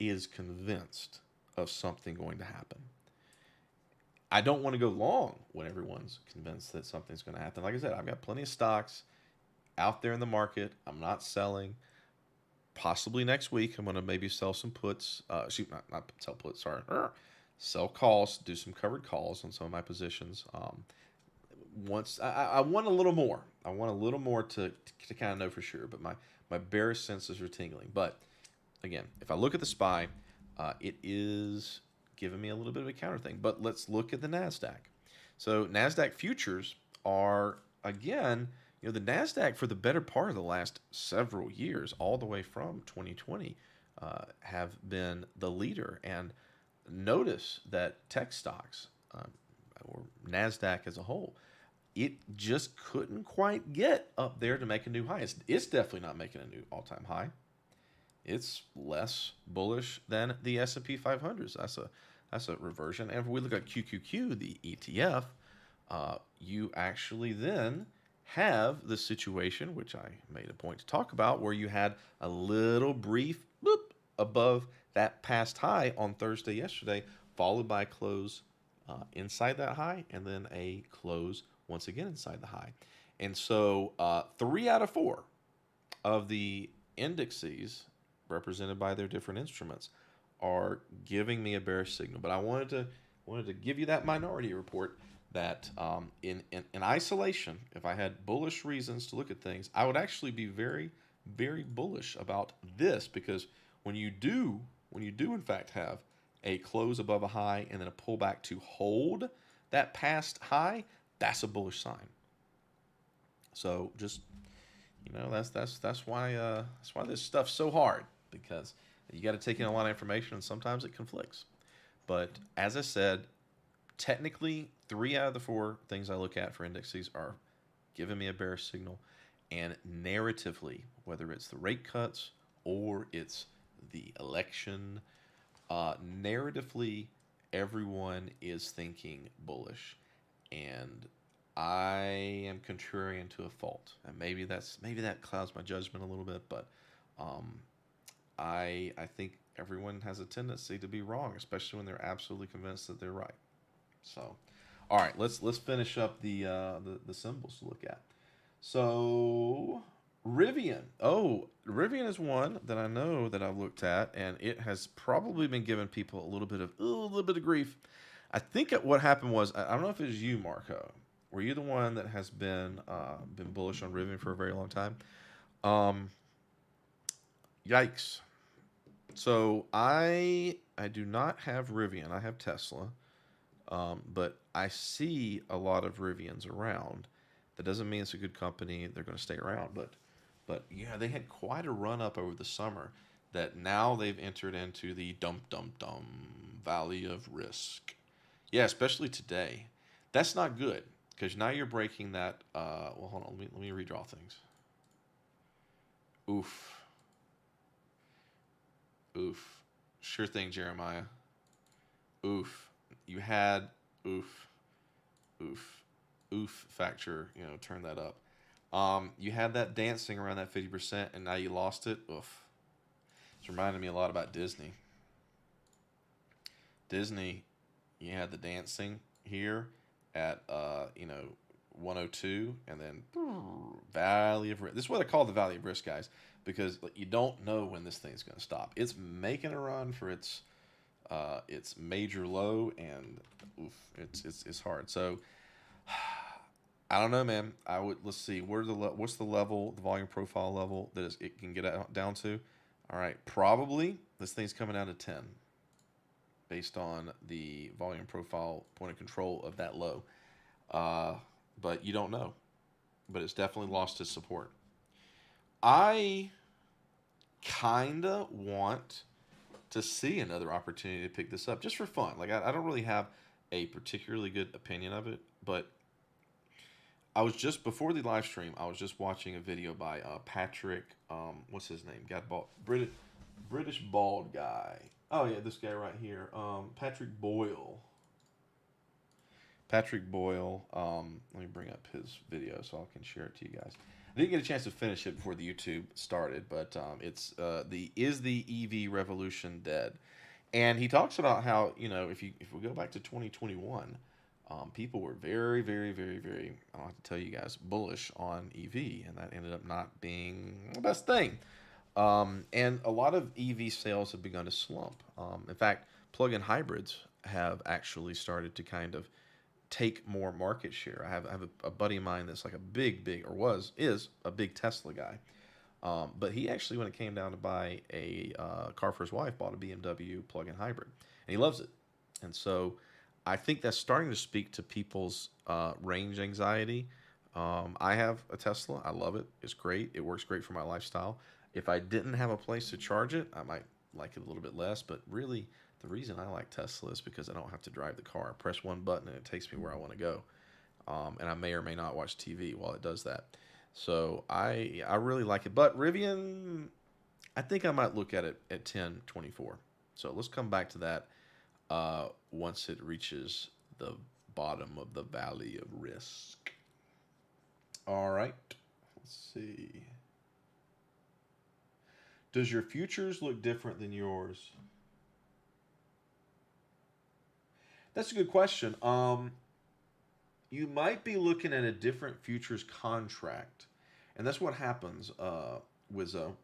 is convinced of something going to happen. I don't want to go long when everyone's convinced that something's going to happen. Like I said, I've got plenty of stocks. out there in the market. I'm not selling. Possibly next week, I'm going to maybe sell some puts. Not sell puts, sorry. Sell calls, do some covered calls on some of my positions. Once I want a little more. I want a little more to kind of know for sure. But my bearish senses are tingling. But again, if I look at the SPY, it is giving me a little bit of a counter thing. But let's look at the NASDAQ. So NASDAQ futures are, again, the NASDAQ for the better part of the last several years, all the way from 2020, have been the leader. And notice that tech stocks, or NASDAQ as a whole, it just couldn't quite get up there to make a new high. It's definitely not making a new all-time high. It's less bullish than the S&P 500. That's a reversion. And if we look at QQQ, the ETF, you actually then have the situation, which I made a point to talk about, where you had a little brief boop above that past high on Thursday yesterday, followed by a close inside that high, and then a close once again inside the high. And so 3 out of 4 of the indexes represented by their different instruments are giving me a bearish signal. But I wanted to give you that minority report that in isolation, if I had bullish reasons to look at things, I would actually be very, very bullish about this, because when you do in fact have a close above a high and then a pullback to hold that past high, that's a bullish sign. So just, that's why this stuff's so hard, because you got to take in a lot of information and sometimes it conflicts. But as I said, technically 3 out of the 4 things I look at for indexes are giving me a bearish signal, and narratively, whether it's the rate cuts or it's the election, narratively everyone is thinking bullish, and I am contrarian to a fault, and maybe that clouds my judgment a little bit, but I think everyone has a tendency to be wrong, especially when they're absolutely convinced that they're right. So, all right, let's finish up the symbols to look at. So Rivian. Oh, Rivian is one that I know that I've looked at, and it has probably been giving people a little bit of grief. I think what happened was, I don't know if it was you, Marco. Were you the one that has been bullish on Rivian for a very long time? Yikes. So I do not have Rivian. I have Tesla. But I see a lot of Rivians around. That doesn't mean it's a good company. They're going to stay around. But yeah, they had quite a run up over the summer that now they've entered into the valley of risk. Yeah, especially today. That's not good, because now you're breaking that. Well, hold on. Let me redraw things. Oof. Sure thing, Jeremiah. Oof. You had oof factor, turn that up. You had that dancing around that 50%, and now you lost it. Oof. It's reminding me a lot about Disney. Disney, you had the dancing here at 102, and then valley of risk. This is what I call the valley of risk, guys, because you don't know when this thing's going to stop. It's making a run for its major low, and oof, it's hard. So I don't know, man. Let's see, what's the level, the volume profile level that it can get down to. All right, probably this thing's coming down to 10 based on the volume profile point of control of that low, but you don't know. But it's definitely lost its support. I kinda want to see another opportunity to pick this up just for fun. Like, I don't really have a particularly good opinion of it, but I was just, before the live stream, I was just watching a video by Patrick, what's his name? British bald guy. Oh yeah, this guy right here. Patrick Boyle. Let me bring up his video so I can share it to you guys. I didn't get a chance to finish it before the YouTube started, but it's Is the EV Revolution Dead? And he talks about how, if we go back to 2021, People were very, very, very, very, I don't have to tell you guys, bullish on EV, and that ended up not being the best thing. And a lot of EV sales have begun to slump. In fact, plug-in hybrids have actually started to kind of take more market share. I have a buddy of mine that's like a big, or is a big Tesla guy. But he actually, when it came down to buy a car for his wife, bought a BMW plug-in hybrid, and he loves it. And so I think that's starting to speak to people's range anxiety. I have a Tesla. I love it. It's great. It works great for my lifestyle. If I didn't have a place to charge it, I might like it a little bit less. But really, the reason I like Tesla is because I don't have to drive the car. I press one button and it takes me where I want to go. And I may or may not watch TV while it does that. So I really like it. But Rivian, I think I might look at it at 10.24. So let's come back to that once it reaches the bottom of the valley of risk. All right. Let's see. Does your futures look different than yours? That's a good question. You might be looking at a different futures contract, and that's what happens, Wizzo.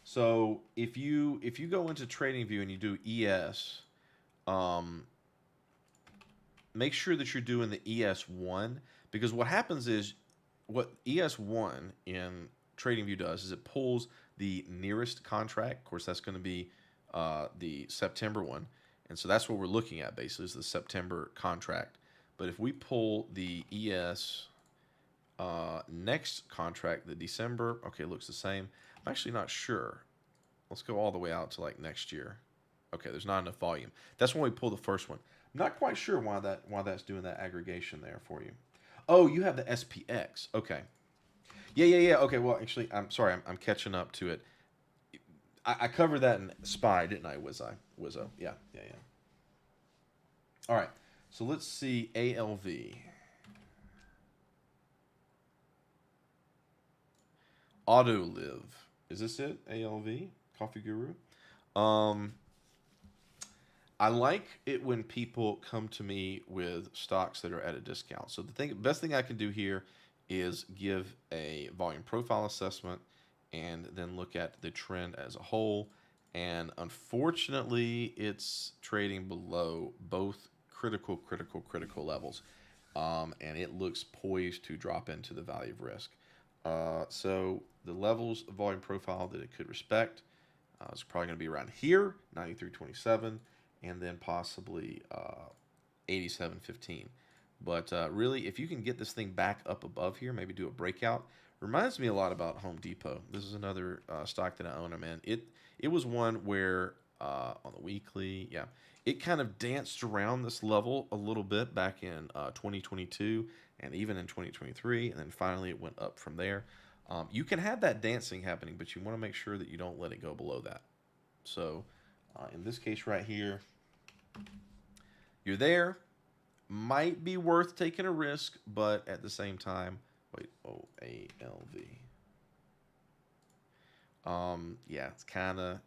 So if you go into TradingView and you do ES, um, make sure that you're doing the ES1, because what happens is what ES1 in TradingView does is it pulls the nearest contract. Of course, that's going to be the September one, and so that's what we're looking at basically is the September contract. But if we pull the ES next contract, the December, okay, looks the same. I'm actually not sure. Let's go all the way out to like next year. Okay, there's not enough volume. That's when we pull the first one. I'm not quite sure why that's doing that aggregation there for you. Oh, you have the SPX. Okay. Yeah. Okay, well, actually, I'm sorry. I'm catching up to it. I covered that in SPY, didn't I? Wizzo. Yeah. All right. So let's see ALV. Autoliv. Is this it? ALV? Coffee Guru? Um, I like it when people come to me with stocks that are at a discount. So the best thing I can do here is give a volume profile assessment and then look at the trend as a whole. And unfortunately, it's trading below both critical levels. And it looks poised to drop into the value of risk. So the levels of volume profile that it could respect is probably going to be around here, 93.27, and then possibly 87.15. But really, if you can get this thing back up above here, maybe do a breakout. Reminds me a lot about Home Depot. This is another stock that I own. Man, it was one where on the weekly, yeah, it kind of danced around this level a little bit back in 2022 and even in 2023, and then finally it went up from there. You can have that dancing happening, but you want to make sure that you don't let it go below that. So in this case right here, you're there. Might be worth taking a risk, but at the same time, wait, OALV. Yeah, it's kind of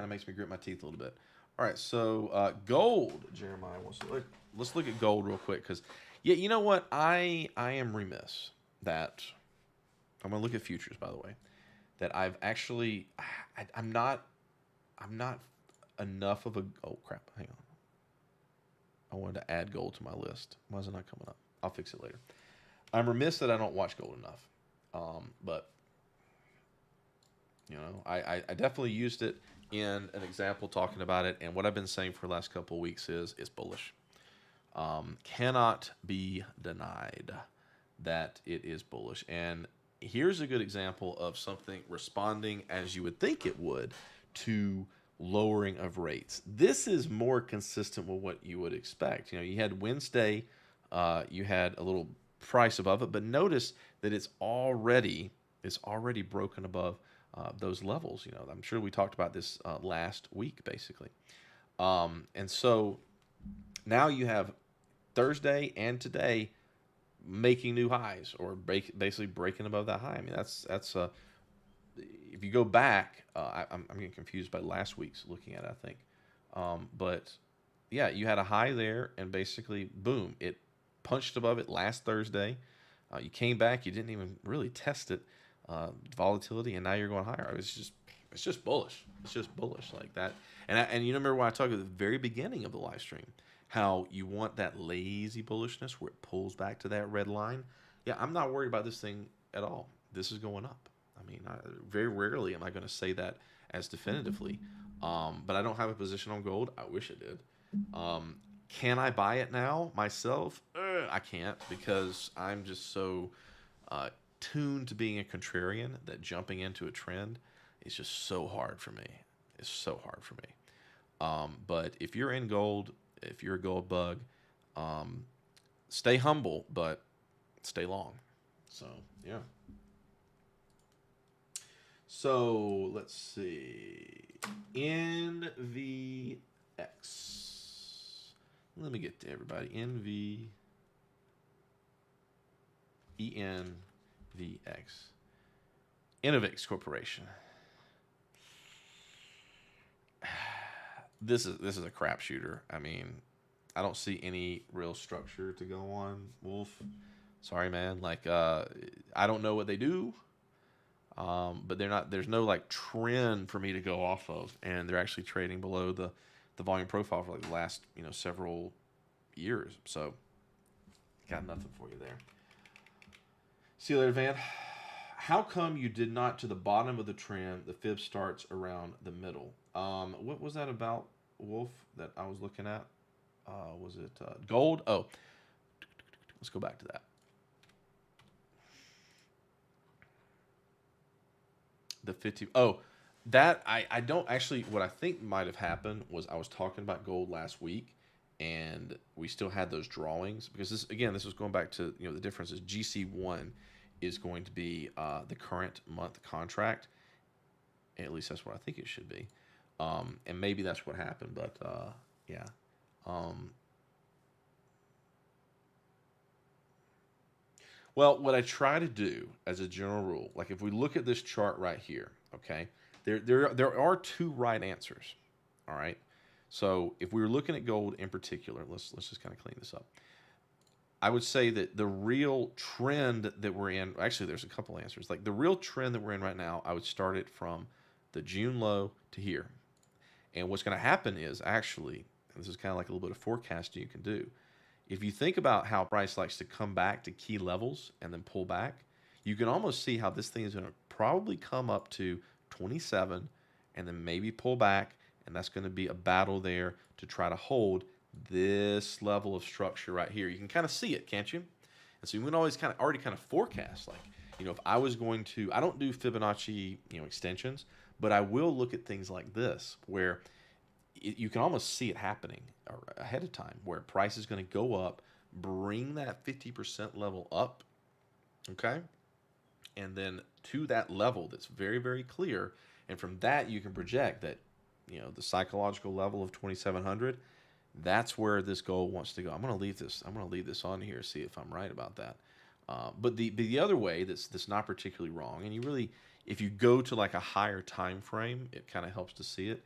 makes me grit my teeth a little bit. All right, so gold. Jeremiah wants to look. Let's look at gold real quick, because yeah, you know what? I am remiss that I'm gonna look at futures, by the way. That I've actually I'm not enough of a, oh crap, hang on. I wanted to add gold to my list. Why is it not coming up? I'll fix it later. I'm remiss that I don't watch gold enough. But you know, I definitely used it in an example talking about it, and what I've been saying for the last couple of weeks is it's bullish. Cannot be denied that it is bullish. And here's a good example of something responding as you would think it would to lowering of rates. This is more consistent with what you would expect. You know, you had Wednesday, you had a little price above it, but notice that it's already broken above those levels. You know, I'm sure we talked about this last week, basically. And so now you have Thursday and today making new highs, or basically breaking above that high. I mean, that's if you go back, I'm getting confused by last week's looking at it, I think. But yeah, you had a high there, and basically, boom, it punched above it last Thursday. You came back, you didn't even really test it, volatility, and now you're going higher. It's just bullish. It's just bullish like that. And you remember when I talked at the very beginning of the live stream, how you want that lazy bullishness where it pulls back to that red line. Yeah, I'm not worried about this thing at all. This is going up. I mean, very rarely am I going to say that as definitively. But I don't have a position on gold. I wish I did. Can I buy it now myself? I can't, because I'm just so tuned to being a contrarian that jumping into a trend is just so hard for me. It's so hard for me. But if you're in gold, if you're a gold bug, stay humble, but stay long. So, yeah. So, let's see. NVX. Let me get to everybody. ENVX. Innovix Corporation. This is a crapshooter. I mean, I don't see any real structure to go on, Wolf. Sorry, man. Like, I don't know what they do, but they're not. There's no like trend for me to go off of, and they're actually trading below the volume profile for like the last several years. So, got nothing for you there. See you later, Van. How come you did not to the bottom of the trend? The fib starts around the middle. What was that about, Wolf, that I was looking at? Was it gold? Oh, let's go back to that. The 50. Oh, that I don't actually. What I think might have happened was I was talking about gold last week, and we still had those drawings, because this was going back to the difference is GC1 is going to be the current month contract. At least that's what I think it should be. And maybe that's what happened, but yeah. Well, what I try to do as a general rule, like if we look at this chart right here, okay, there are two right answers. All right. So if we were looking at gold in particular, let's just kind of clean this up. I would say that the real trend that we're in, actually, there's a couple answers. Like the real trend that we're in right now, I would start it from the June low to here. And what's going to happen is actually, and this is kind of like a little bit of forecasting you can do. If you think about how price likes to come back to key levels and then pull back, you can almost see how this thing is going to probably come up to 27 and then maybe pull back. And that's going to be a battle there to try to hold this level of structure right here. You can kind of see it, can't you? And so you can always already kind of forecast, like, if I was going to, I don't do Fibonacci, extensions, but I will look at things like this where you can almost see it happening ahead of time, where price is going to go up, bring that 50% level up, okay? And then to that level that's very, very clear. And from that, you can project that, the psychological level of 2,700, that's where this gold wants to go. I'm going to leave this on here, see if I'm right about that. But the other way that's not particularly wrong, and you really, if you go to like a higher time frame, it kind of helps to see it,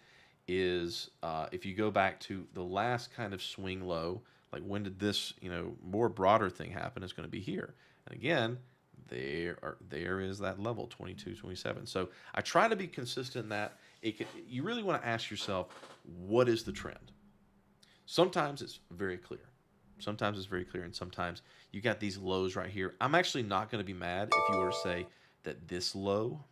is if you go back to the last kind of swing low, like when did this more broader thing happen, it's going to be here. And again, there is that level 22, 27. So I try to be consistent in that. You really want to ask yourself, what is the trend? Sometimes it's very clear. And sometimes you got these lows right here. I'm actually not going to be mad if you were to say that this low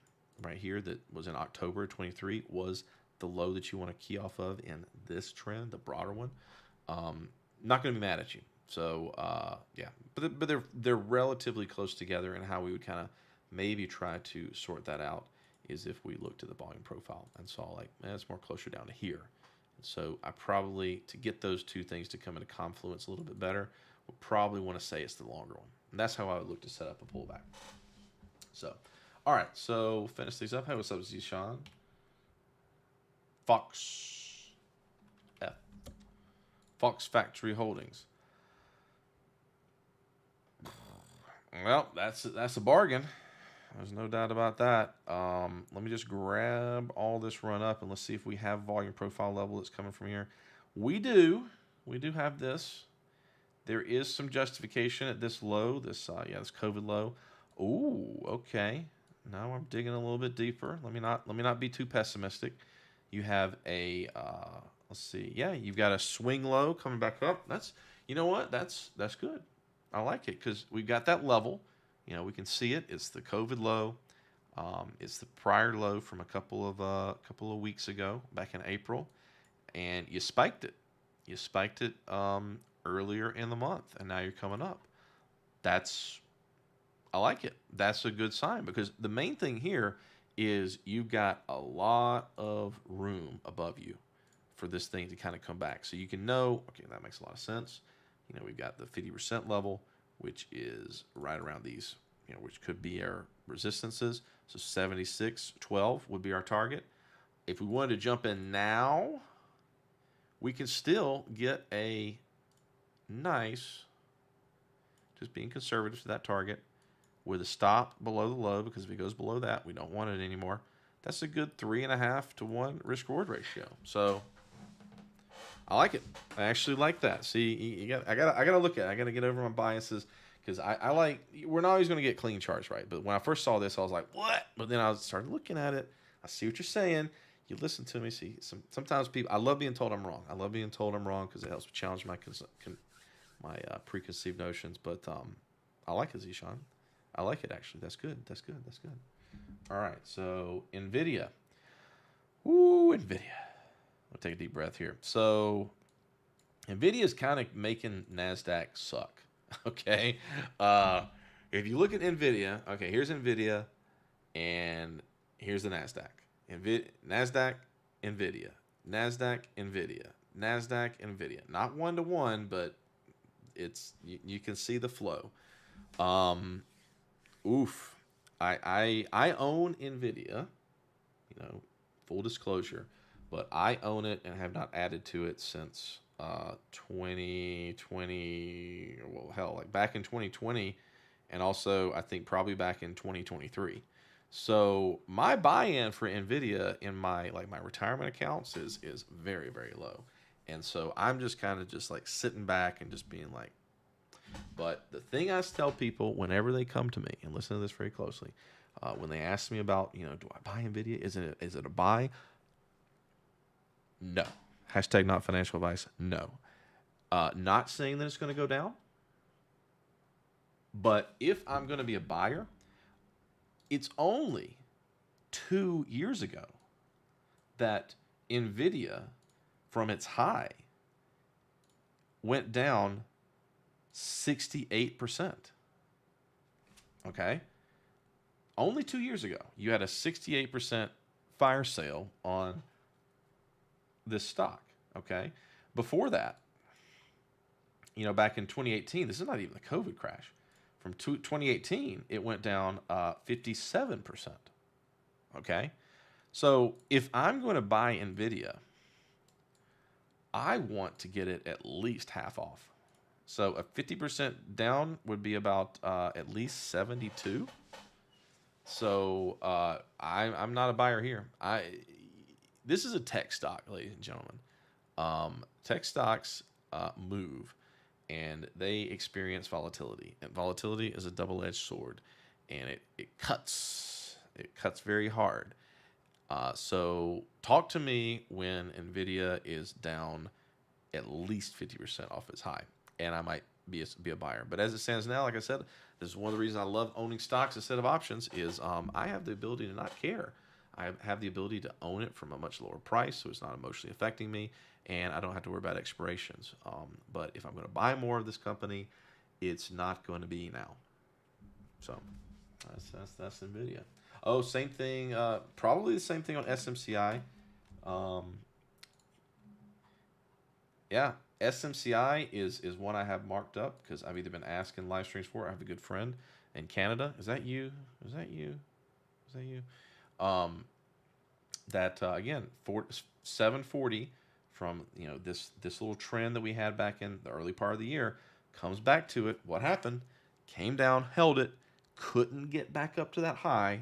right here that was in October 23 was the low that you want to key off of in this trend, the broader one. Not going to be mad at you. So yeah, but they're relatively close together, and how we would kind of maybe try to sort that out is if we looked at the volume profile and saw like, it's more closer down to here. So I probably, to get those two things to come into confluence a little bit better, would probably want to say it's the longer one. And that's how I would look to set up a pullback. So, all right, so finish these up. Hey, what's up, Zishan? Fox Factory Holdings. Well, that's a bargain. There's no doubt about that. Let me just grab all this run up, and let's see if we have volume profile level that's coming from here. We do. We do have this. There is some justification at this low, this COVID low. Ooh, okay. Now I'm digging a little bit deeper. Let me not be too pessimistic. You have a let's see. Yeah, you've got a swing low coming back up. That's, you know what? That's good. I like it because we've got that level. You know, we can see it. It's the COVID low. It's the prior low from a couple of weeks ago, back in April, and you spiked it. You spiked it earlier in the month, and now you're coming up. That's I like it. That's a good sign because the main thing here is you've got a lot of room above you for this thing to kind of come back. So you can know, okay, that makes a lot of sense. You know, we've got the 50% level, which is right around these, you know, which could be our resistances. So 76.12 would be our target. If we wanted to jump in now, we can still get a nice, just being conservative to that target, with a stop below the low, because if it goes below that, we don't want it anymore. That's a good 3.5 to 1 risk reward ratio. So I like it. I actually like that. See, I gotta look at it. I gotta get over my biases because I like, we're not always gonna get clean charts, right? But when I first saw this, I was like, what? But then I started looking at it. I see what you're saying. You listen to me. See, sometimes people, I love being told I'm wrong. I love being told I'm wrong because it helps me challenge my preconceived notions. But I like it, Zishan. I like it, actually. That's good. That's good. That's good. All right. So, NVIDIA. Ooh, NVIDIA. I'll take a deep breath here. So, NVIDIA is kind of making NASDAQ suck. Okay. If you look at NVIDIA, okay, here's NVIDIA and here's the NASDAQ. NASDAQ, NVIDIA. NASDAQ, NVIDIA. NASDAQ, NVIDIA. Not one to one, but it's you can see the flow. Oof. I own NVIDIA, you know, full disclosure, but I own it and have not added to it since 2020, well, hell, like back in 2020, and also I think probably back in 2023. So my buy-in for NVIDIA in my retirement accounts is very, very low. And so I'm just kind of just like sitting back and just being like, but the thing I tell people whenever they come to me, and listen to this very closely, when they ask me about, you know, do I buy NVIDIA? Is it a buy? No. Hashtag not financial advice. No. Not saying that it's going to go down. But if I'm going to be a buyer, it's only 2 years ago that NVIDIA, from its high, went down 68%. Okay? Only 2 years ago, you had a 68% fire sale on this stock. Okay? Before that, you know, back in 2018, this is not even the COVID crash. From 2018, it went down 57%. Okay? So if I'm going to buy NVIDIA, I want to get it at least half off. So a 50% down would be about at least 72. So I'm not a buyer here. This is a tech stock, ladies and gentlemen. Tech stocks move, and they experience volatility. And volatility is a double-edged sword, and it cuts. It cuts very hard. So talk to me when NVIDIA is down at least 50% off its high, and I might be a buyer. But as it stands now, like I said, this is one of the reasons I love owning stocks instead of options is I have the ability to not care. I have the ability to own it from a much lower price, so it's not emotionally affecting me, and I don't have to worry about expirations. But if I'm going to buy more of this company, it's not going to be now. So that's NVIDIA. Oh, same thing. Probably the same thing on SMCI. Yeah, SMCI is one I have marked up because I've either been asking live streams for. I have a good friend in Canada. Is that you? Is that you? Is that you? Again, 740 from, you know, this little trend that we had back in the early part of the year comes back to it. What happened? Came down, held it, couldn't get back up to that high,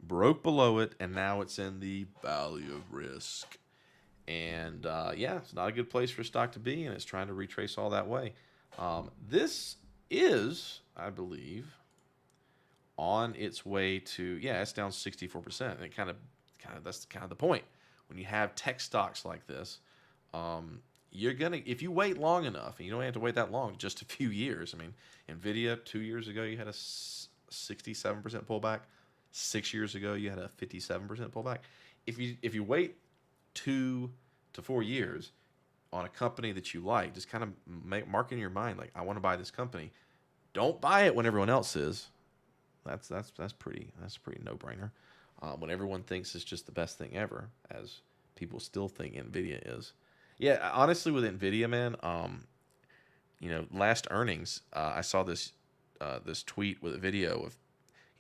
broke below it, and now it's in the valley of risk. And yeah, it's not a good place for stock to be, and it's trying to retrace all that way. This is, I believe, on its way to, yeah, it's down 64%. And it that's kind of the point. When you have tech stocks like this, you're gonna, if you wait long enough, and you don't have to wait that long, just a few years. I mean, Nvidia 2 years ago you had a 67% pullback. 6 years ago you had a 57% pullback. If you wait 2 to 4 years on a company that you like, just kind of mark in your mind, like, I want to buy this company. Don't buy it when everyone else is. That's pretty no brainer. When everyone thinks it's just the best thing ever, as people still think Nvidia is. Yeah, honestly, with Nvidia, man, last earnings, I saw this tweet with a video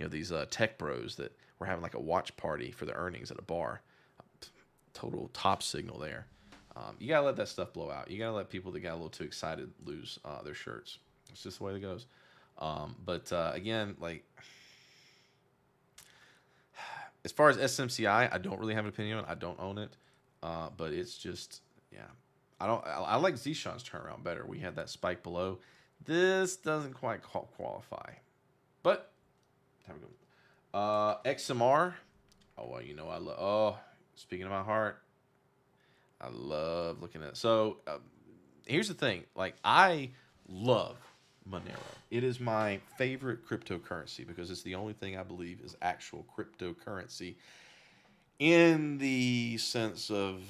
of these tech bros that were having like a watch party for the earnings at a bar. Total top signal there. You gotta let that stuff blow out. You gotta let people that got a little too excited lose their shirts. It's just the way it goes. But again, like, as far as SMCI, I don't really have an opinion on it. I don't own it. But it's just, yeah. I like Zishan's turnaround better. We had that spike below. This doesn't quite qualify. But have a good XMR. Oh, well, I love. Oh, speaking of my heart, I love looking at it. So here's the thing. Like, I love Monero. It is my favorite cryptocurrency because it's the only thing I believe is actual cryptocurrency in the sense of,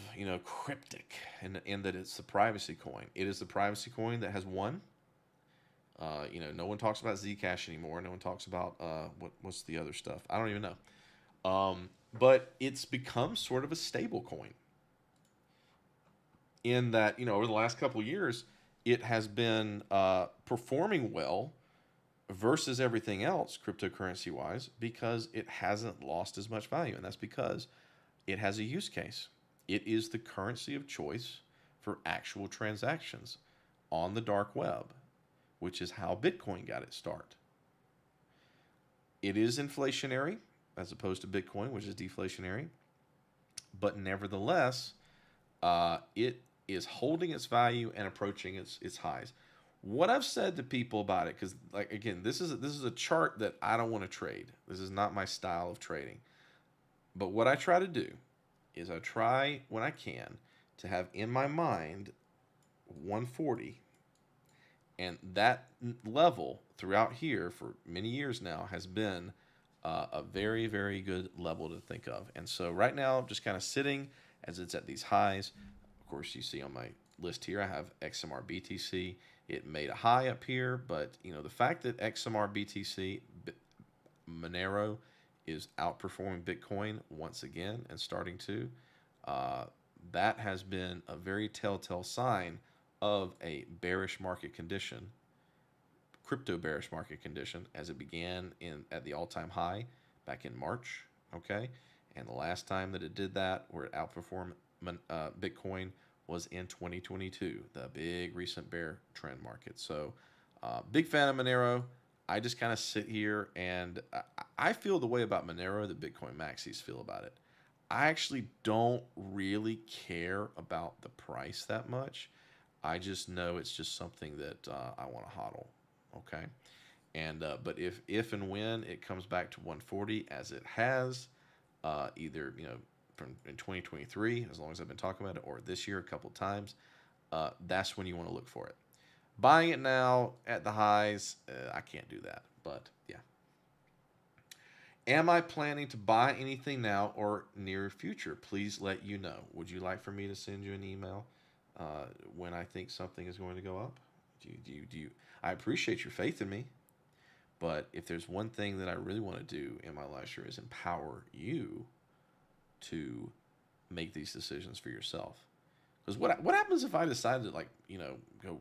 cryptic, and in that it's the privacy coin. It is the privacy coin that has won. No one talks about Zcash anymore. No one talks about what's the other stuff. I don't even know. But it's become sort of a stable coin in that, over the last couple of years, it has been performing well versus everything else cryptocurrency wise, because it hasn't lost as much value. And that's because it has a use case. It is the currency of choice for actual transactions on the dark web, which is how Bitcoin got its start. It is inflationary as opposed to Bitcoin, which is deflationary. But nevertheless, it is holding its value and approaching its highs. What I've said to people about it, because, like, again, this is a chart that I don't want to trade. This is not my style of trading. But what I try to do is I try, when I can, to have in my mind 140. And that level throughout here for many years now has been a very, very good level to think of. And so right now, just kind of sitting as it's at these highs. Of course, you see on my list here, I have XMR BTC. It made a high up here, but the fact that XMR BTC, Monero, is outperforming Bitcoin once again and starting to, that has been a very telltale sign of a bearish market condition, crypto bearish market condition, as it began at the all-time high back in March. Okay, and the last time that it did that, where it outperformed Bitcoin, was in 2022, the big recent bear trend market. So, big fan of Monero. I just kind of sit here and I feel the way about Monero that Bitcoin maxis feel about it. I actually don't really care about the price that much. I just know it's just something that I want to hodl. Okay, and but if and when it comes back to 140, as it has, either from in 2023, as long as I've been talking about it, or this year a couple times, that's when you want to look for it. Buying it now at the highs, I can't do that. But yeah. Am I planning to buy anything now or near future? Please let you know. Would you like for me to send you an email when I think something is going to go up? Do you? I appreciate your faith in me, but if there's one thing that I really want to do in my life, sure, is empower you to make these decisions for yourself. Because what happens if I decide to go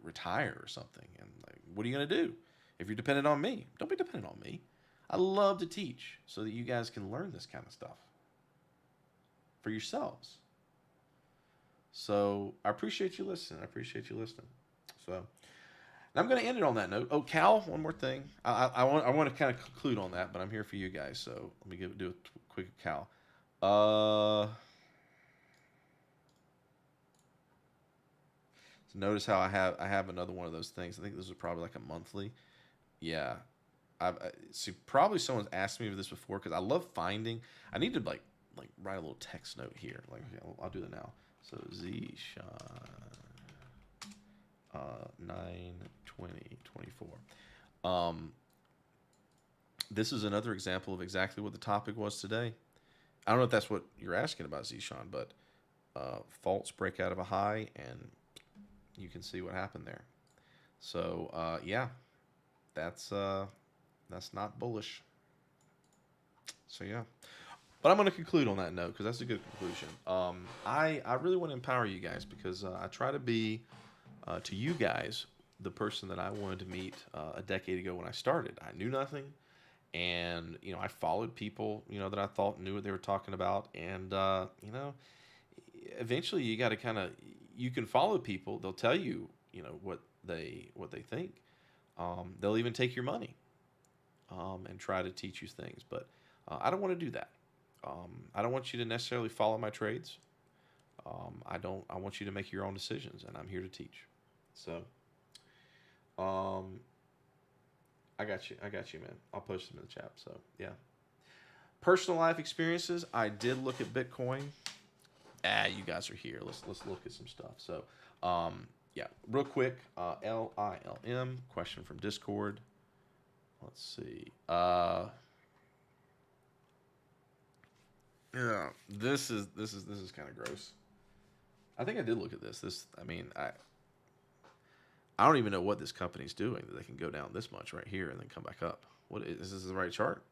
retire or something, and what are you gonna do if you're dependent on me? Don't be dependent on me. I love to teach so that you guys can learn this kind of stuff for yourselves. So I appreciate you listening. So I'm going to end it on that note. Oh, Cal, one more thing. I want to kind of conclude on that, but I'm here for you guys. So let me do a quick Cal. So notice how I have another one of those things. I think this is probably like a monthly. Yeah, see, probably someone's asked me this before because I love finding. I need to like write a little text note here. Like, okay, I'll do that now. So Z Sean 9/20/24. This is another example of exactly what the topic was today. I don't know if that's what you're asking about, Zishan, but false breakout of a high, and you can see what happened there. So yeah, that's not bullish. So yeah, but I'm going to conclude on that note because that's a good conclusion. I really want to empower you guys because I try to be to you guys the person that I wanted to meet a decade ago when I started. I knew nothing, and I followed people that I thought knew what they were talking about, and eventually you got to you can follow people. They'll tell you what they think. They'll even take your money and try to teach you things, but I don't want to do that. I don't want you to necessarily follow my trades. I want you to make your own decisions, and I'm here to teach. So, I got you, man. I'll post them in the chat. So, yeah. Personal life experiences. I did look at Bitcoin. You guys are here. Let's look at some stuff. So, yeah, real quick. LILM question from Discord. Let's see. Yeah, this is kind of gross. I think I did look at this. I don't even know what this company's doing that they can go down this much right here and then come back up. What is this the right chart?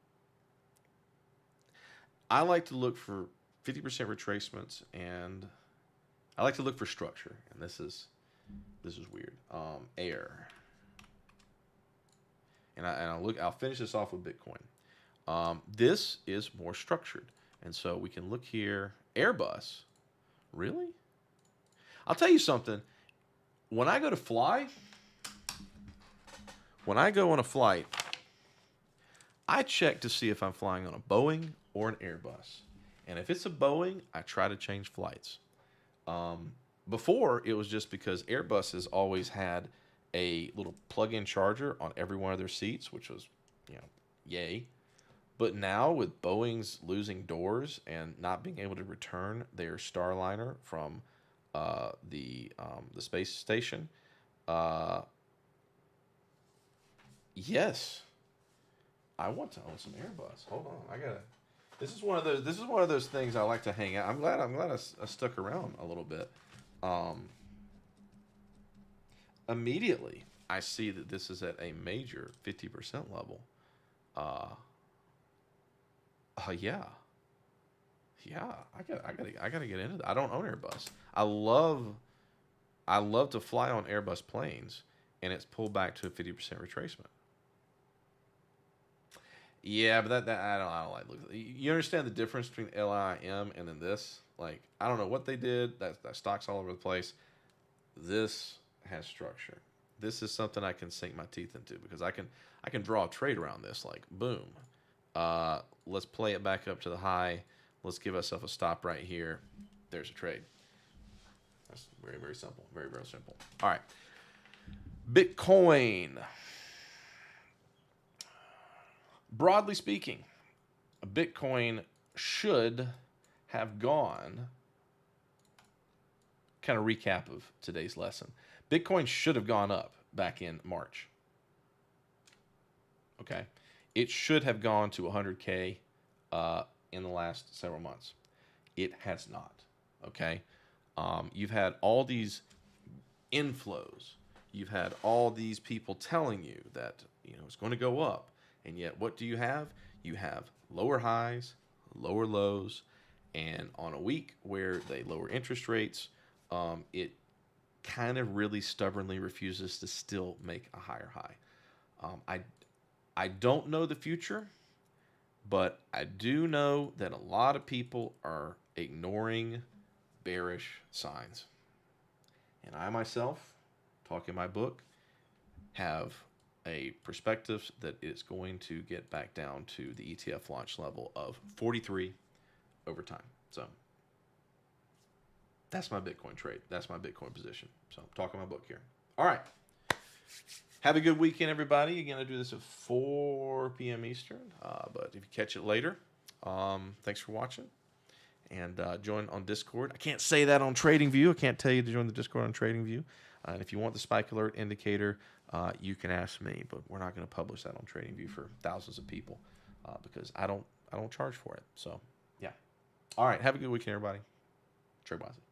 I like to look for 50% retracements, and I like to look for structure. And this is weird. Air. And I'll finish this off with Bitcoin. This is more structured. And so we can look here. Airbus. Really? I'll tell you something. When I go to fly, when I go on a flight, I check to see if I'm flying on a Boeing or an Airbus. And if it's a Boeing, I try to change flights. Before, it was just because Airbuses always had a little plug-in charger on every one of their seats, which was, yay. But now with Boeing's losing doors and not being able to return their Starliner from the space station, yes, I want to own some Airbus. Hold on, I gotta. This is one of those things I like to hang out. I'm glad I stuck around a little bit. Immediately I see that this is at a major 50% level. Yeah. Yeah, I gotta get into that. I don't own Airbus. I love to fly on Airbus planes, and it's pulled back to a 50% retracement. Yeah, but that I don't like. You understand the difference between LIM and then this? Like, I don't know what they did. That stock's all over the place. This has structure. This is something I can sink my teeth into because I can draw a trade around this. Like, boom. Let's play it back up to the high. Let's give ourselves a stop right here. There's a trade. That's very, very simple. Very, very simple. All right. Bitcoin. Broadly speaking, Bitcoin should have gone. Kind of recap of today's lesson. Bitcoin should have gone up back in March. Okay. It should have gone to 100K in the last several months. It has not. Okay. You've had all these inflows. You've had all these people telling you that it's going to go up, and yet what do you have? You have lower highs, lower lows, and on a week where they lower interest rates, it kind of really stubbornly refuses to still make a higher high. I don't know the future, but I do know that a lot of people are ignoring bearish signs. And I myself, talking my book, have a perspective that it's going to get back down to the ETF launch level of 43 over time. So That's my Bitcoin trade. That's my Bitcoin position. So I'm talking my book here. All right. Have a good weekend, everybody. Again, I do this at 4 p.m. Eastern. But if you catch it later, thanks for watching. And join on Discord. I can't say that on TradingView. I can't tell you to join the Discord on TradingView. And if you want the spike alert indicator, you can ask me. But we're not going to publish that on TradingView for thousands of people because I don't charge for it. So yeah. All right. Have a good weekend, everybody. Trade wisely.